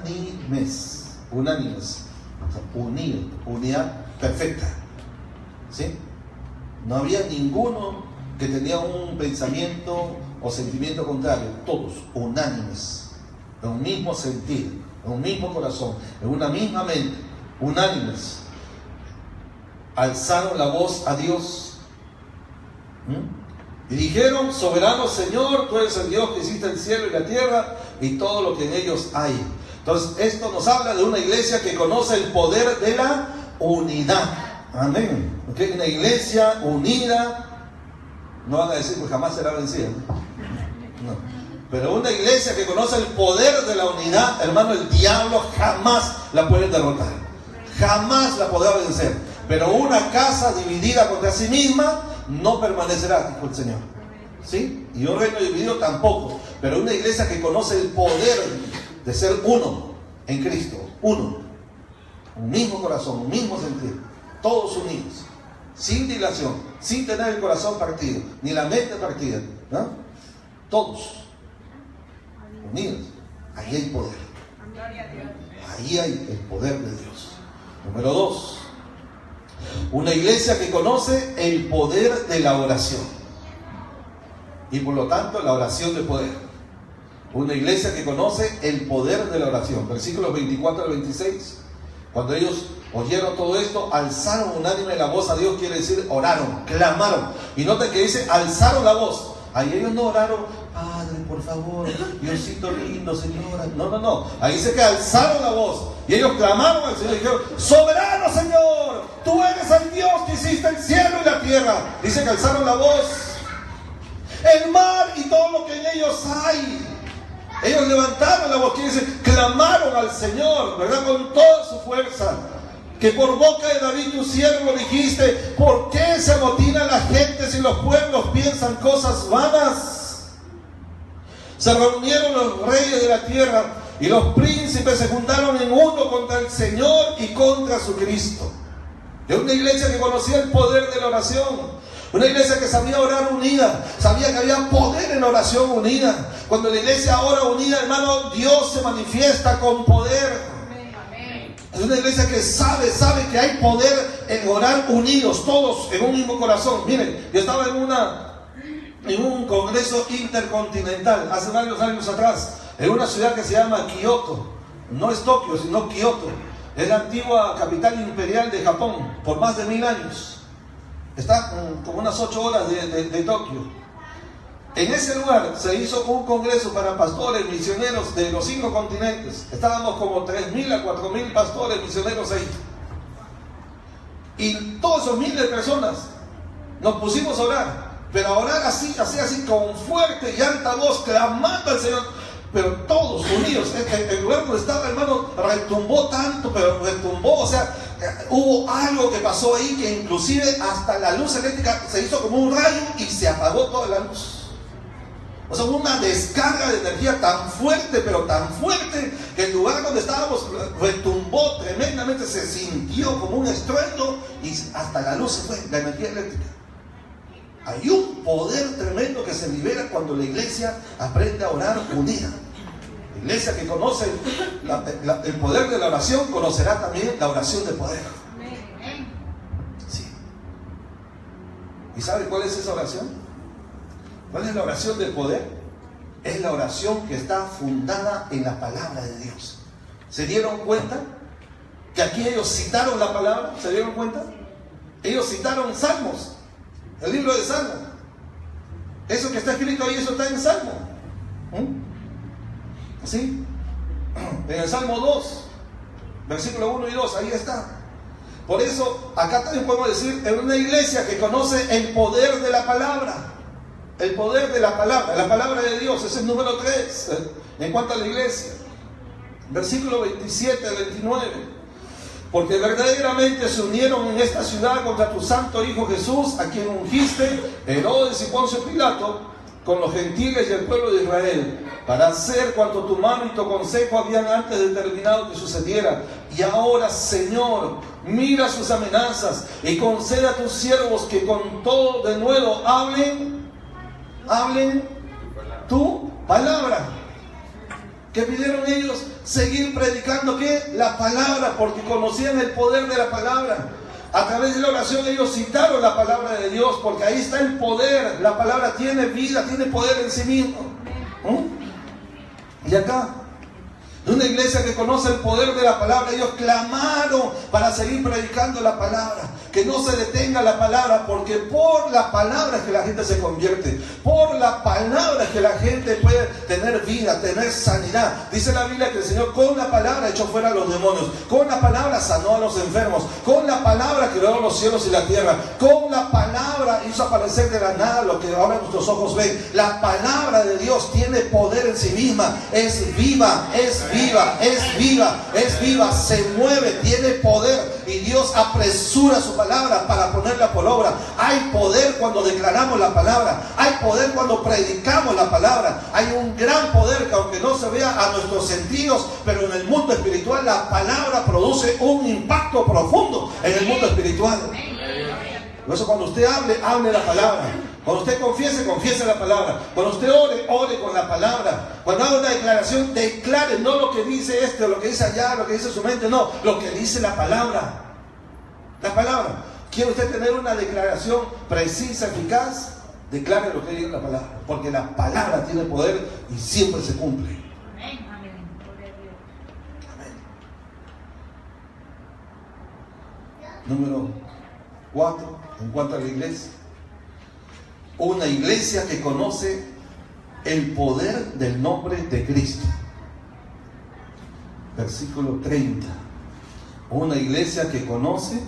o sea, unidad perfecta, ¿sí? No había ninguno que tenía un pensamiento o sentimiento contrario, todos unánimes, en un mismo sentir, en un mismo corazón, en una misma mente, unánimes, alzaron la voz a Dios. Y dijeron: soberano Señor, tú eres el Dios que hiciste el cielo y la tierra y todo lo que en ellos hay. Entonces esto nos habla de una iglesia que conoce el poder de la unidad. Amén. ¿Okay? Una iglesia unida, no van a decir pues jamás será vencida, no. Pero una iglesia que conoce el poder de la unidad, hermano, el diablo jamás la puede derrotar, jamás la podrá vencer. Pero una casa dividida contra sí misma no permanecerá, dijo el Señor, ¿sí? Y un reino dividido tampoco. Pero una iglesia que conoce el poder de ser uno en Cristo, uno, un mismo corazón, un mismo sentir, todos unidos, sin dilación, sin tener el corazón partido, ni la mente partida, ¿no? Todos unidos, ahí hay poder, ahí hay el poder de Dios. Número 2, una iglesia que conoce el poder de la oración y por lo tanto la oración de poder. Una iglesia que conoce el poder de la oración. Versículos 24 al 26. Cuando ellos oyeron todo esto, alzaron unánime la voz a Dios, quiere decir oraron, clamaron. Y noten que dice alzaron la voz. Ahí ellos no oraron: Padre, por favor, Diosito lindo, Señora. No. Ahí dice que alzaron la voz. Y ellos clamaron al Señor y dijeron: soberano Señor, tú eres el Dios que hiciste el cielo y la tierra. Dice que alzaron la voz. El mar y todo lo que en ellos hay. Ellos levantaron la voz, quiere decir, clamaron al Señor, ¿verdad? Con toda su fuerza. Que por boca de David tu siervo dijiste: ¿por qué se amotina la gente si los pueblos piensan cosas vanas? Se reunieron los reyes de la tierra y los príncipes se juntaron en uno contra el Señor y contra su Cristo. Es una iglesia que conocía el poder de la oración. Una iglesia que sabía orar unida, sabía que había poder en la oración unida. Cuando la iglesia ora unida, hermano, Dios se manifiesta con poder. Es una iglesia que sabe que hay poder en orar unidos, todos en un mismo corazón. Miren, yo estaba en un congreso intercontinental hace varios años atrás, en una ciudad que se llama Kioto. No es Tokio, sino Kioto. Es la antigua capital imperial de Japón, por más de 1000 años. Está como unas 8 horas de Tokio. En ese lugar se hizo un congreso para pastores, misioneros de los 5 continentes. Estábamos como 3.000 a 4.000 pastores, misioneros ahí. Y todos esos 1000 de personas nos pusimos a orar. Pero a orar así, con fuerte y alta voz, clamando al Señor. Pero todos unidos. El lugar donde estaba, hermano, retumbó tanto, pero retumbó, o sea, hubo algo que pasó ahí que inclusive hasta la luz eléctrica se hizo como un rayo y se apagó toda la luz. O sea, una descarga de energía tan fuerte, pero tan fuerte, que el lugar donde estábamos retumbó tremendamente, se sintió como un estruendo y hasta la luz se fue, la energía eléctrica. Hay un poder tremendo que se libera cuando la iglesia aprende a orar unida. La iglesia que conoce el poder de la oración conocerá también la oración de poder. Sí. ¿Y sabe cuál es esa oración? ¿Cuál es la oración del poder? Es la oración que está fundada en la palabra de Dios. ¿Se dieron cuenta que aquí ellos citaron la palabra? ¿Se dieron cuenta? Ellos citaron Salmos, el libro de Salmos. Eso que está escrito ahí, eso está en Salmo. ¿Sí? En el Salmo 2, versículo 1 y 2, ahí está. Por eso, acá también podemos decir, en una iglesia que conoce el poder de la palabra. El poder de la palabra de Dios, ese es el número 3 en cuanto a la iglesia. Versículo 27 al 29. Porque verdaderamente se unieron en esta ciudad contra tu santo Hijo Jesús, a quien ungiste, Herodes y Poncio Pilato, con los gentiles y el pueblo de Israel, para hacer cuanto tu mano y tu consejo habían antes determinado que sucediera. Y ahora, Señor, mira sus amenazas y concede a tus siervos que con todo de nuevo hablen tu palabra. ¿Qué pidieron ellos? Seguir predicando, ¿qué? La palabra, porque conocían el poder de la palabra. A través de la oración ellos citaron la palabra de Dios, porque ahí está el poder. La palabra tiene vida, tiene poder en sí mismo. Y acá, una iglesia que conoce el poder de la palabra, ellos clamaron para seguir predicando la palabra, que no se detenga la palabra, porque por la palabra es que la gente se convierte, por la palabra es que la gente puede tener vida, tener sanidad. Dice la Biblia que el Señor con la palabra echó fuera a los demonios, con la palabra sanó a los enfermos, con la palabra creó los cielos y la tierra, con la palabra hizo aparecer de la nada lo que ahora nuestros ojos ven. La palabra de Dios tiene poder en sí misma, es viva, se mueve, tiene poder, y Dios apresura su palabra para ponerla por obra. Hay poder cuando declaramos la palabra, hay poder cuando predicamos la palabra. Hay un gran poder que, aunque no se vea a nuestros sentidos, pero en el mundo espiritual la palabra produce un impacto profundo en el mundo espiritual. Por eso, cuando usted hable la palabra. Cuando usted confiese la palabra. Cuando usted ore con la palabra. Cuando haga una declaración, declare no lo que dice este o lo que dice allá, lo que dice su mente, no, lo que dice la palabra. La palabra. ¿Quiere usted tener una declaración precisa, eficaz? Declare lo que dice la palabra, porque la palabra tiene poder y siempre se cumple. Amén. Amén. Número 4, en cuanto a la iglesia. Una iglesia que conoce el poder del nombre de Cristo. Versículo 30. Una iglesia que conoce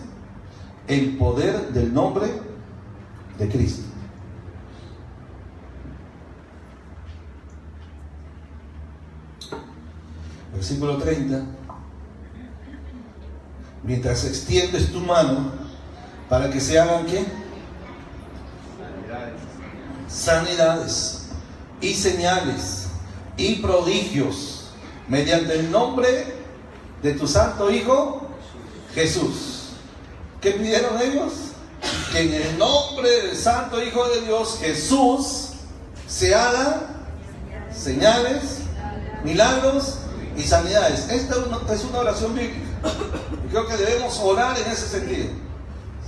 el poder del nombre de Cristo. Versículo 30. Mientras extiendes tu mano para que se hagan ¿qué? Sanidades y señales y prodigios mediante el nombre de tu santo Hijo Jesús. ¿Qué pidieron ellos? Que en el nombre del santo Hijo de Dios Jesús se hagan señales, milagros y sanidades. Esta es una oración bíblica y creo que debemos orar en ese sentido.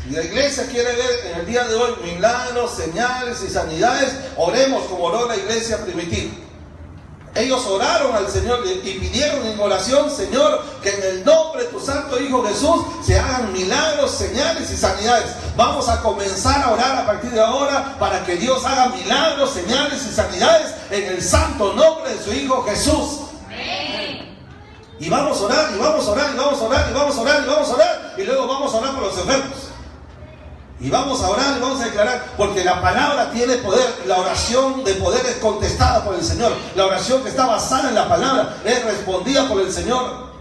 Si la iglesia quiere ver en el día de hoy milagros, señales y sanidades, oremos como oró la iglesia primitiva. Ellos oraron al Señor y pidieron en oración: Señor, que en el nombre de tu santo Hijo Jesús se hagan milagros, señales y sanidades. Vamos a comenzar a orar a partir de ahora para que Dios haga milagros, señales y sanidades en el santo nombre de su Hijo Jesús. Y vamos a orar, y vamos a orar, y vamos a orar, y vamos a orar, y vamos a orar, y luego vamos a orar por los enfermos. Y vamos a orar y vamos a declarar, porque la palabra tiene poder. La oración de poder es contestada por el Señor. La oración que está basada en la palabra es respondida por el Señor.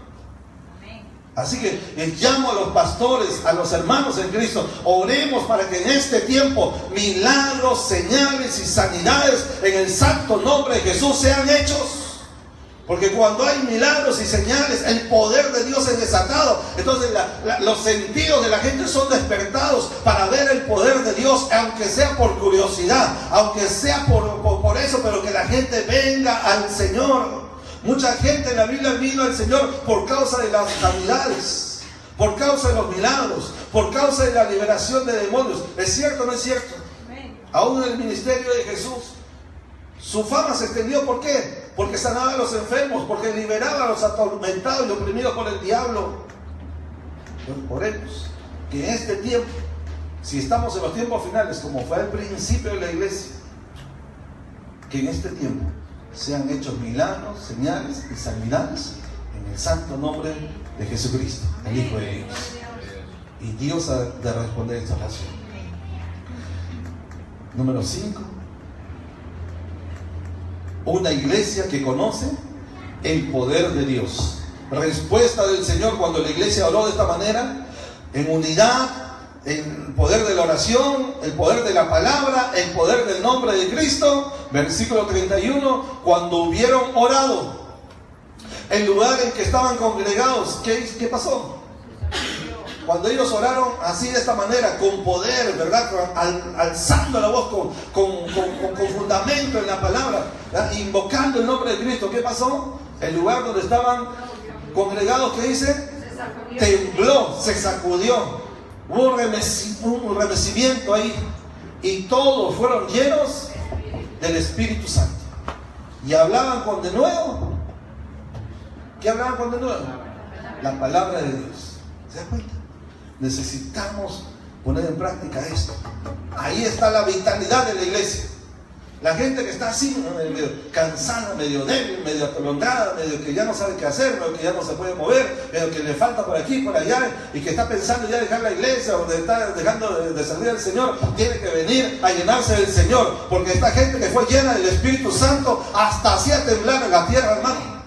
Así que les llamo a los pastores, a los hermanos en Cristo, oremos para que en este tiempo milagros, señales y sanidades en el santo nombre de Jesús sean hechos. Porque cuando hay milagros y señales, el poder de Dios es desatado. Entonces los sentidos de la gente son despertados para ver el poder de Dios, aunque sea por curiosidad, aunque sea por eso, pero que la gente venga al Señor. Mucha gente en la Biblia vino al Señor por causa de las sanidades, por causa de los milagros, por causa de la liberación de demonios. ¿Es cierto o no es cierto? Aún en el ministerio de Jesús, su fama se extendió. ¿Por qué? Porque sanaba a los enfermos, porque liberaba a los atormentados y oprimidos por el diablo. Oremos que en este tiempo, si estamos en los tiempos finales, como fue al principio de la iglesia, que en este tiempo sean hechos milagros, señales y sanidades en el santo nombre de Jesucristo, el Hijo de Dios. Y Dios ha de responder esta oración. Número 5. Una iglesia que conoce el poder de Dios. Respuesta del Señor cuando la iglesia oró de esta manera, en unidad, el poder de la oración, el poder de la palabra, el poder del nombre de Cristo. Versículo 31, cuando hubieron orado, el lugar en que estaban congregados, ¿qué pasó? Cuando ellos oraron así de esta manera, con poder, ¿verdad? Alzando la voz con fundamento en la palabra, ¿verdad? Invocando el nombre de Cristo, ¿qué pasó? El lugar donde estaban congregados, ¿qué dice? Tembló, se sacudió. Hubo un remecimiento ahí. Y todos fueron llenos del Espíritu Santo. Y hablaban con denuedo. ¿Qué hablaban con denuedo? La palabra de Dios. ¿Se da cuenta? Necesitamos poner en práctica esto. Ahí está la vitalidad de la iglesia. La gente que está así, medio cansada, medio débil, medio atolondrada, medio que ya no sabe qué hacer, medio que ya no se puede mover, medio que le falta por aquí, por allá, y que está pensando ya dejar la iglesia o está dejando de servir al Señor, tiene que venir a llenarse del Señor, porque esta gente que fue llena del Espíritu Santo hasta hacía temblar en la tierra, hermano.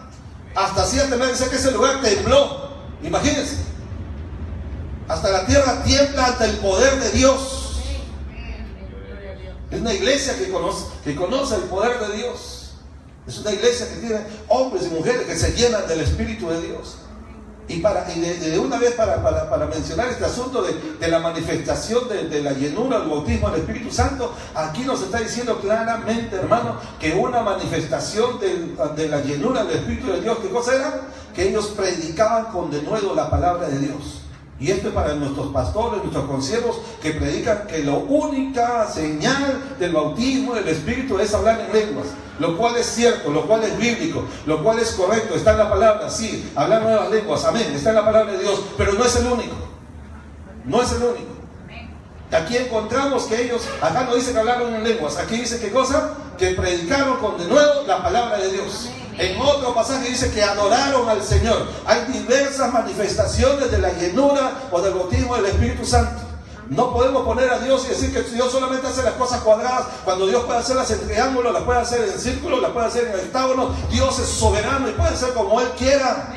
Hasta hacía temblar, dice que ese lugar tembló. Imagínense. Hasta la tierra tiembla ante el poder de Dios. Es una iglesia que conoce el poder de Dios. Es una iglesia que tiene hombres y mujeres que se llenan del Espíritu de Dios. Y de una vez para mencionar este asunto de la manifestación de la llenura del bautismo del Espíritu Santo, aquí nos está diciendo claramente, hermano, que una manifestación de la llenura del Espíritu de Dios, ¿qué cosa era? Que ellos predicaban con denuedo la palabra de Dios. Y esto es para nuestros pastores, nuestros consiervos, que predican que la única señal del bautismo del Espíritu es hablar en lenguas, lo cual es cierto, lo cual es bíblico, lo cual es correcto, está en la palabra, sí, hablar nuevas lenguas, amén, está en la palabra de Dios, pero no es el único, no es el único. Aquí encontramos que ellos, acá no dice que hablaron en lenguas, aquí dice ¿qué cosa? Que predicaron con denuedo la palabra de Dios. En otro pasaje dice que adoraron al Señor. Hay diversas manifestaciones de la llenura o del bautismo del Espíritu Santo. No podemos poner a Dios y decir que Dios solamente hace las cosas cuadradas, cuando Dios puede hacerlas en triángulo, las puede hacer en círculo, las puede hacer en hectágono. Dios es soberano y puede hacer como Él quiera.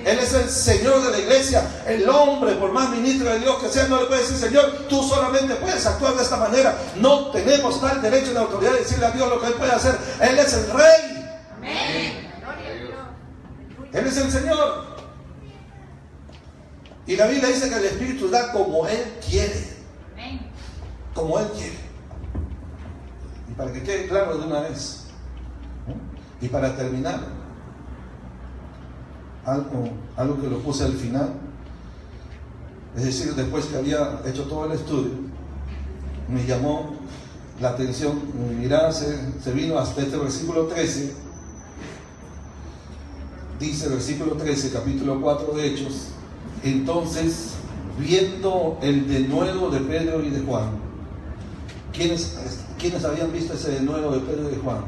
Él es el Señor de la iglesia. El hombre, por más ministro de Dios que sea, no le puede decir: Señor, tú solamente puedes actuar de esta manera. No tenemos tal derecho ni autoridad de decirle a Dios lo que Él puede hacer. Él es el Rey. Él es el Señor. Y la Biblia dice que el Espíritu da como Él quiere. Como Él quiere. Y para que quede claro de una vez, y para terminar, algo que lo puse al final, es decir, después que había hecho todo el estudio, me llamó la atención, mi mirada se vino hasta este versículo 13. Dice el versículo 13, capítulo 4 de Hechos: entonces, viendo el denuedo de Pedro y de Juan. ¿Quiénes habían visto ese denuedo de Pedro y de Juan?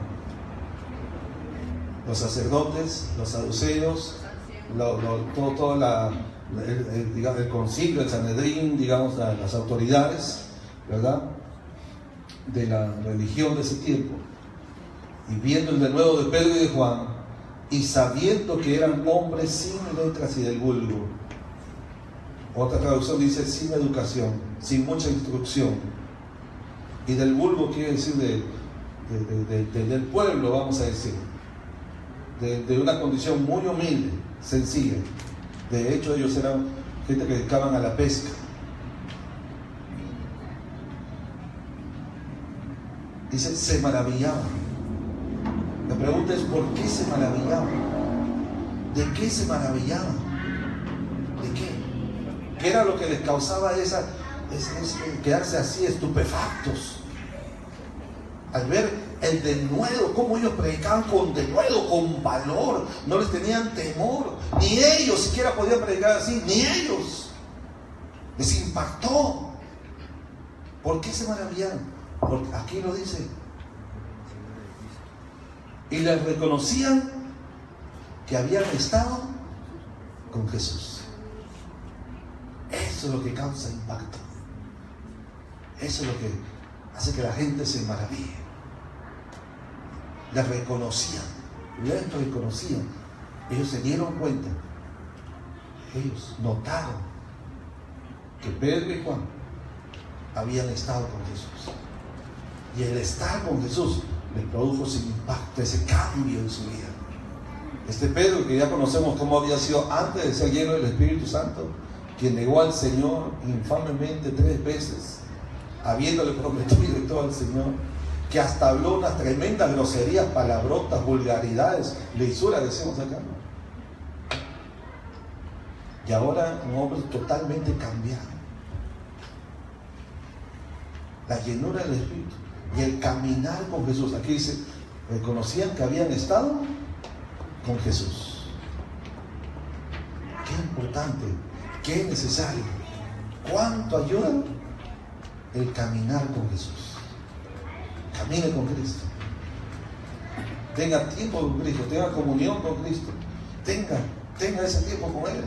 Los sacerdotes, los saduceos, todo el concilio, el Sanedrín, digamos, las autoridades, ¿verdad?, de la religión de ese tiempo. Y viendo el denuedo de Pedro y de Juan, y sabiendo que eran hombres sin letras y del vulgo. Otra traducción dice sin educación, sin mucha instrucción. Y del vulgo quiere decir del pueblo, vamos a decir, de una condición muy humilde, sencilla. De hecho, ellos eran gente que dedicaban a la pesca. Dice, se maravillaban. La pregunta es: ¿por qué se maravillaban? ¿De qué se maravillaban? ¿De qué? ¿Qué era lo que les causaba quedarse así estupefactos? Al ver el denuedo, cómo ellos predicaban con denuedo, con valor, no les tenían temor. Ni ellos siquiera podían predicar así, ni ellos. Les impactó. ¿Por qué se maravillaron? Porque aquí lo dice. Y les reconocían que habían estado con Jesús. Eso es lo que causa impacto. Eso es lo que hace que la gente se maraville. Les reconocían. Ellos se dieron cuenta. Ellos notaron que Pedro y Juan habían estado con Jesús. Y el estar con Jesús les produjo ese impacto, ese cambio en su vida. Este Pedro, que ya conocemos cómo había sido antes de ser lleno del Espíritu Santo, que negó al Señor infamemente 3 veces, habiéndole prometido y todo al Señor, que hasta habló unas tremendas groserías, palabrotas, vulgaridades, lisuras, decimos acá. Y ahora un hombre totalmente cambiado. La llenura del Espíritu y el caminar con Jesús. Aquí dice, reconocían que habían estado con Jesús. Qué importante, qué necesario, cuánto ayuda el caminar con Jesús. Camine con Cristo, tenga tiempo con Cristo, tenga comunión con Cristo, tenga ese tiempo con Él.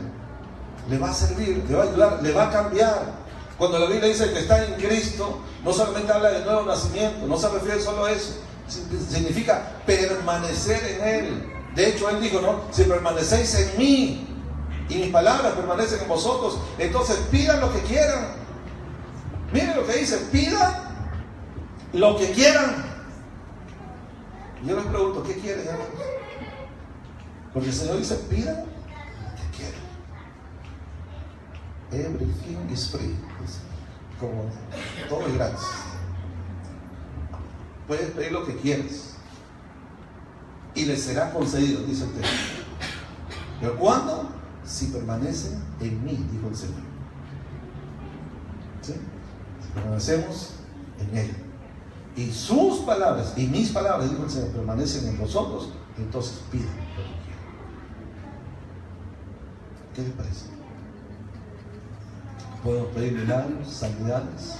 Le va a servir, le va a ayudar, le va a cambiar. Cuando la Biblia dice que está en Cristo, no solamente habla de nuevo nacimiento, no se refiere solo a eso, significa permanecer en Él. De hecho, Él dijo, ¿no? Si permanecéis en mí y mis palabras permanecen en vosotros, entonces pidan lo que quieran. Miren lo que dice, pidan lo que quieran. Yo les pregunto, ¿qué quieren, hermanos? Porque el Señor dice, pidan lo que quieran. Everything is free. Como todo es gratis. Puedes pedir lo que quieras y les será concedido, dice el texto. ¿Pero cuándo? Si permanecen en mí, dijo el Señor. ¿Sí? Si permanecemos en Él y sus palabras y mis palabras, dijo el Señor, permanecen en vosotros, entonces pidan lo que quieran. ¿Qué les parece? Podemos pedir milagros, sanidades,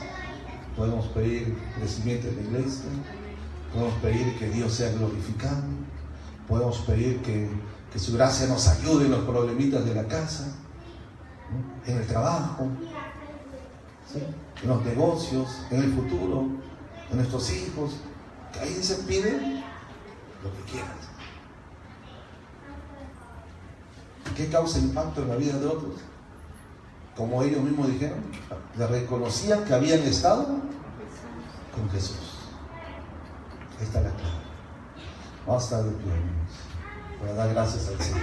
podemos pedir crecimiento en la iglesia, podemos pedir que Dios sea glorificado, podemos pedir que su gracia nos ayude en los problemitas de la casa, ¿no? En el trabajo, ¿sí? En los negocios, en el futuro, en nuestros hijos. Que ahí se pide lo que quieras. ¿Qué causa impacto en la vida de otros? Como ellos mismos dijeron, le reconocían que habían estado con Jesús. Ahí está la clave. Vamos a estar de pie, hermanos, para dar gracias al Señor.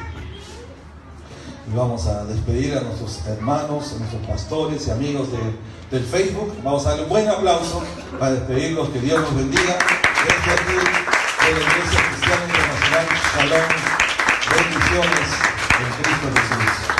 Y vamos a despedir a nuestros hermanos, a nuestros pastores y amigos del Facebook. Vamos a darle un buen aplauso para despedirlos. Que Dios los bendiga. Desde aquí, de la Iglesia Cristiana Internacional, Shalom, bendiciones en Cristo Jesús.